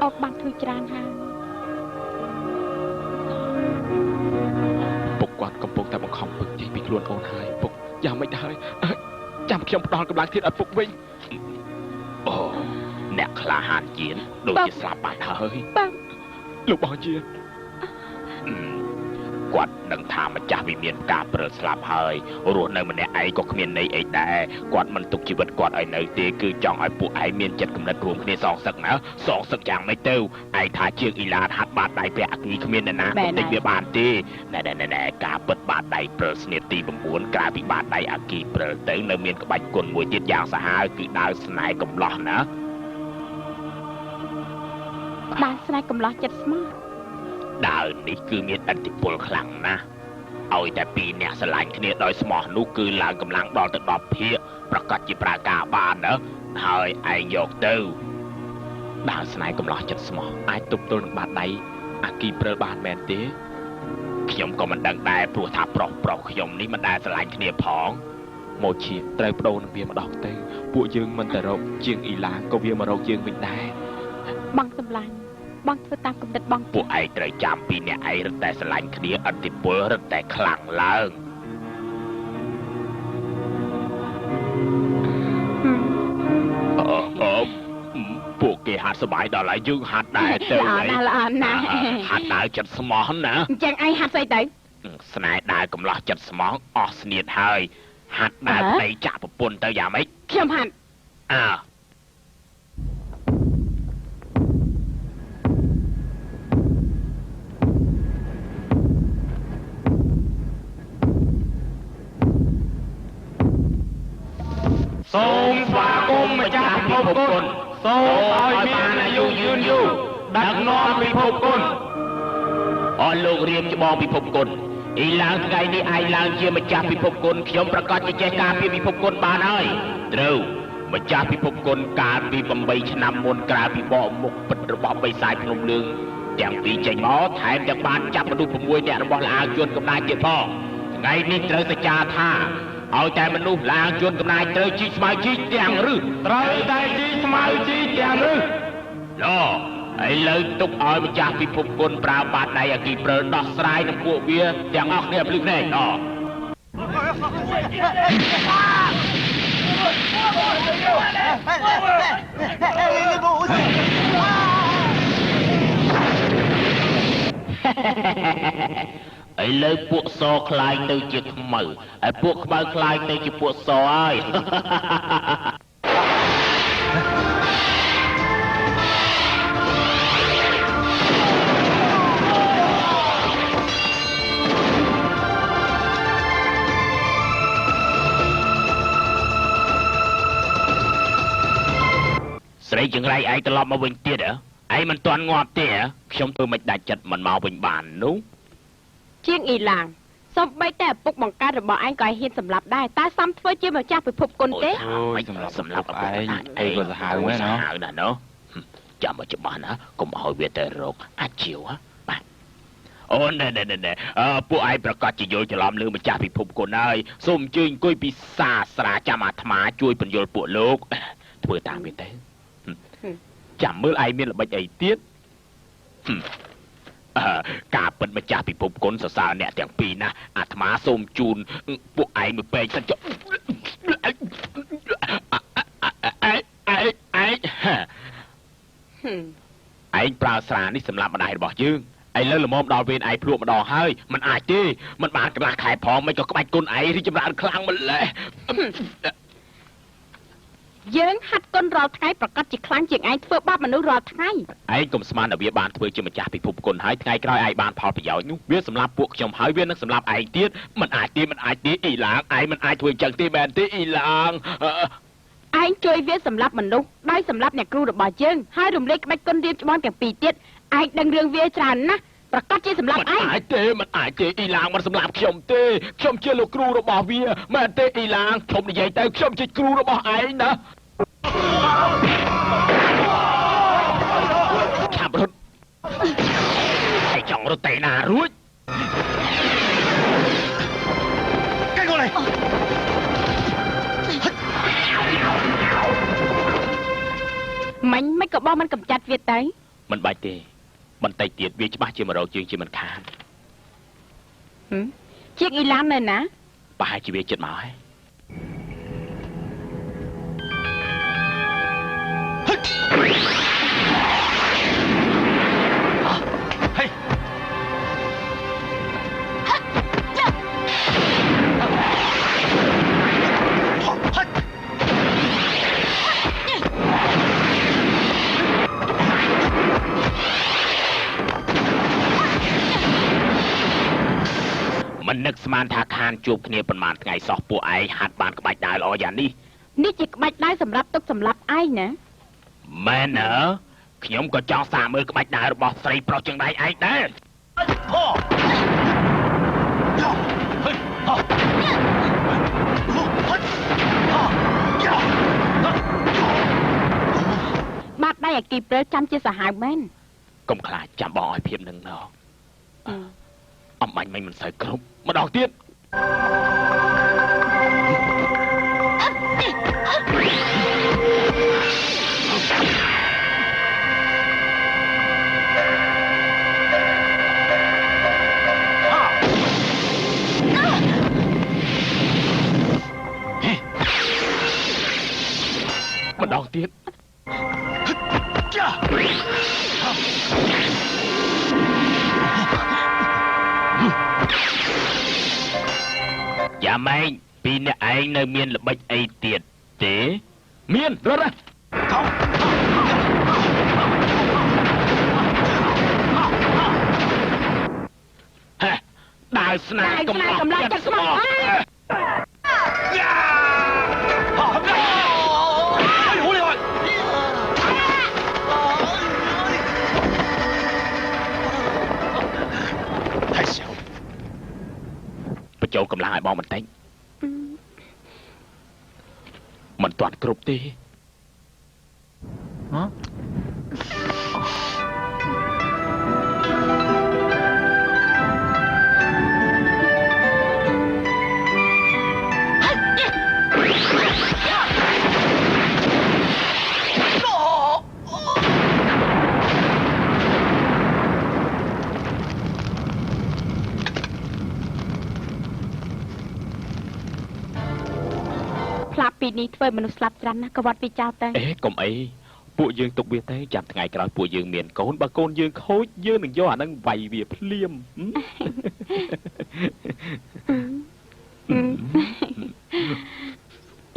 អូនបានធ្វើច្រើនហើយគាត់កំពុងតែបង្ខំពឹកចេញពីខ្លួនអូនហើយពុកយ៉ាងមិនដែរចាំខ្ញុំផ្ដល់កម្លាំងធាតុឲ្យពុកវិញអូអ្នកក្លាហានជាដូចជាស្លាប់បាត់ហើយលោកបងជាគាត់ដឹងថាម្ចាស់វិមានផ្កាព្រើលស្លាប់ហើយរស់នៅម្នាក់ឯងក៏គ្មានន័យអីដែរគាត់មិនទុកជីវិតគាត់ឲ្យនៅទេគឺចង់ឲ្យពួកឯងមានចិត្តគំនិតរួមគ្នាសងសឹកណាសងសឹកយ៉ាងម៉េចទៅឯងថាជាងអ៊ីឡានហាត់បាតដៃពាក់អគ្គីគ្មាននរណាកំទេចវាបានទេណែការពិតបាតដៃព្រើលស្នៀតទី9ក្រៅពីបាតដៃអគ្គីព្រើលទៅនៅមានក្បាច់គុណមួយទៀតយ៉ាងសាហាវគឺដាវស្នែកំឡោះណាដាវស្នែកំឡោះចិត្តស្មោះដាវនេះគឺមានឥទ្ធិពលខ្លាំងណាស់ឲ្យតែពីរអ្នកស្រឡាញ់គ្នាដោយស្មោះនោះគឺឡើងកម្លាំងដល់ទៅ10ភាគប្រកាសជាប្រើការបានហើយឯងយកទៅដាវស្នែកំឡោះចិត្តស្មោះអាចទប់ទល់នឹងបាតដៃអាគីព្រើលបានមែនទេខ្ញុំក៏មិនដឹងដែរព្រោះថាប្រុសខ្ញុំនេះមិនដែលស្រឡាញ់គ្នាផងមកជាត្រូវបដូរនឹងវាម្ដងទៅពួកយើងមិនទៅរកជាងអ៊ីឡាក៏វាមករកយើងវិញដែរបងសម្លាញ់បងធ្វើតាមគំនិតបងពួកឯងត្រូវចាំពីអ្នកឯងរឹតតែស្រឡាញ់គ្នាឥទ្ធិពលរឹតតែខ្លាំងឡើងពួកគេហាត់សបាយដល់ហើយយើងហាត់ដែរទៅល្អណាស់ហាត់ដើរចិត្តស្មោះណាអញ្ចឹងឯងហាត់ស្អីទៅស្នែដើរកំឡោះចិត្តស្មោះអស់ស្នៀតហើយហាត់ដើរប្តីចាក់ប្រពន្ធទៅយ៉ាងម៉េចខ្ញុំហាត់សូមស្វាគមន៍ម្ចាស់ពិភពគុណសូមឲ្យមានអាយុយឺនយូរដឹកនាំពិភពគុណអរលោករៀមច្បងពិភពគុណអ៊ីឡើងថ្ងៃនេះឯងឡើងជាម្ចាស់ពិភពគុណខ្ញុំប្រកាសជាចេះការពារពិភពគុណបានហើយត្រូវ ម្ចាស់ពិភពគុណកាលពី8ឆ្នាំមុនក្រៅពីបកមុខពិតរបស់បិសាចភ្នំលឿងទាំងពីរចេញមកថែមទាំងបានចាប់មនុស្ស6នាក់របស់លាងជួនកំណាចទៀតផងថ្ងៃនេះត្រូវសច្ចាថាឲ្យតែមនុស្សលាងជួនកំណាចត្រូវជីកស្មៅជីកទាំងឬត្រូវតែជីកស្មៅជីកទាំងឬឡឥឡូវទុកឲ្យម្ចាស់ពិភពគុណប្រើបាតដៃអគីព្រើដោះស្រាយនឹងពួកវាទាំងអស់គ្នាភ្លឺភ្នែកឥឡូវពួកសខ្លាយទៅជាខ្មៅហើយពួកខ្មៅខ្លាយទៅជាពួកសហើយ ស្រីចង្រៃឯងត្រឡប់មកវិញទៀតហ៎ឯងមិនទាន់ងាប់ទេហ៎ខ្ញុំធ្វើមិនដាច់ចិត្តមិនមកវិញបាននោះ ជាងអ៊ីឡាងសូម្បីតែឪពុកបង្កើតរបស់ឯងក៏ហ៊ានសម្លាប់ដែរតែសំធ្វើជាម្ចាស់ពិភពគុណទេ អូយសម្រាប់ឯងអីក៏សាហាវមែនណាសាហាវណាស់ណូចាំមកច្បាស់ណាកុំឲ្យវាទៅរកអាចជាវបាទអូណែពួកឯងប្រកាសជាយល់ច្រឡំលើម្ចាស់ពិភពគុណហើយសូមអញ្ជើញអង្គុយពិសាស្រាចាំអាត្មាជួយបញ្យល់ពួកលោកធ្វើតាមវាទៅចាំមើលឯងមានល្បិចអីទៀតការពិតម្ចាស់ពិភពគុណសរសើរអ្នកទាំងពីរណាអាត្មាសូមជូនពួកឯងមួយពេកសិនចុះឯងប្រើស្រានេះសម្រាប់ម្ដាយរបស់យើងឥឡូវល្មមដល់វេនឯងភ្លក់ម្ដងហើយមិនអាចទេមិនបានកន្លះខែផងមិនក៏ក្បាច់គុណឯងរីចម្រើនខ្លាំងម្ល៉េះ យើងហាត់គុណរាល់ថ្ងៃប្រកាសជាខ្លាំងជាងឯងធ្វើបាបមនុស្សរាល់ថ្ងៃ ឯងកុំស្មានថាវាបានធ្វើជាម្ចាស់ពិភពគុណហើយថ្ងៃក្រោយឯងបានផលប្រយោជន៍នោះវាសម្រាប់ពួកខ្ញុំហើយវានឹងសម្រាប់ឯងទៀតមិនអាចទេអ៊ីឡាងឯងមិនអាចធ្វើអញ្ចឹងទេមែនទេអ៊ីឡាង ឯងជួយវាសម្រាប់មនុស្សដោយសម្រាប់អ្នកគ្រូរបស់យើងហើយរំលែកក្បាច់គុណរៀបច្បងទាំងពីរទៀតឯងដឹងរឿងវាច្រើនណាស់ប្រកាសជាសម្រាប់ឯងមិនអាចទេអ៊ីឡាងមិនសម្រាប់ខ្ញុំទេខ្ញុំជាលោកគ្រូរបស់វាមែនទេអ៊ីឡាងខ្ញុំនិយាយទៅខ្ញុំជាគ្រូរបស់ឯងណាឆាប់រត់ឯងចង់រត់ទៅណារួច跟过来。 មិនក៏បងមិនកំចាត់វាទៅ មិនបាច់ទេបន្តិចទៀតវាច្បាស់ជាមករកយើងជាមិនខាន ជាងអ៊ីឡាននៅណា ប្រហែលជាវាចិត្តមកហើយ មិននឹកស្មានថាខានជួបគ្នាប៉ុន្មានថ្ងៃសោះពួកឯងហាត់បានក្បាច់ដើរល្អយ៉ាងនេះ នេះជាក្បាច់ដើរសម្រាប់ទុកសម្រាប់ឯងណា មែនអើខ្ញុំក៏ចង់សាកមើលក្បាច់ដើររបស់ស្រីប្រុសជាងដៃឯងដែរបាត់ដៃអគីព្រើចាំជាសាហាវមែនក ុំខ្លាចចាំបងឲ្យភាពនឹងណោះអំបាញ់មិនសូវគ្រប់ម្ដងទៀត ម្ដងទៀត យ៉ាម៉េងពីអ្នកឯងនៅមានល្បិចអីទៀតទេមានរត់ដើរស្នាកំឡោះចិត្តស្មោះបញ្ចូលកម្លាំងឲ្យបងបន្តិចមិន ទាន់គ្រប់ទេ ហ៎ ផ្លាប់ពីនេះធ្វើមនុស្សស្លាប់ច្រើនណាស់ក៏វត្តវាចោលទៅ អេកុំអីពួកយើងទុកវាទៅចាំថ្ងៃក្រោយពួកយើងមានកូនបើកូនយើងខូចយើងនឹងយកអាហ្នឹងវាយវាភ្លាម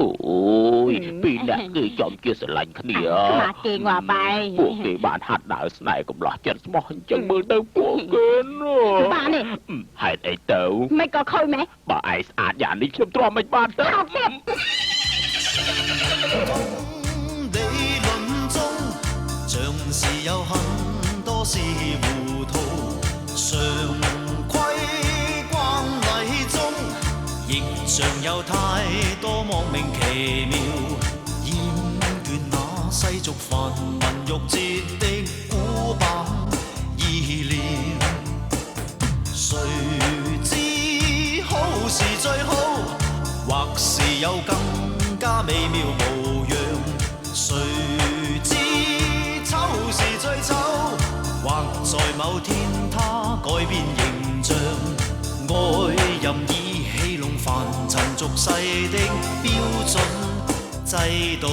អូយពីអ្នកគឺចំជាស្រឡាញ់គ្នា ខ្មាស់គេងាប់បាយ ពួកគេបានហាត់ដើរស្នេហ៍កំឡោះចិត្តស្មោះអញ្ចឹងមើលទៅពួកគេណា បាទនេះ ហេតុអីទៅ មិនក៏ខូចម៉េះ បើឯងស្អាតយ៉ាងនេះខ្ញុំទ្រាំមិនបានទៅ ខោទៀត 理論中，像是有很多是糊塗，常規慣例中，亦像有太多莫名其妙，厭倦那世俗繁文縟節的古板意念。誰知好是最好，或是有更加美妙模樣。誰知醜是最醜，或在某天他改變形象。愛任意戲弄凡塵俗世的標準制度。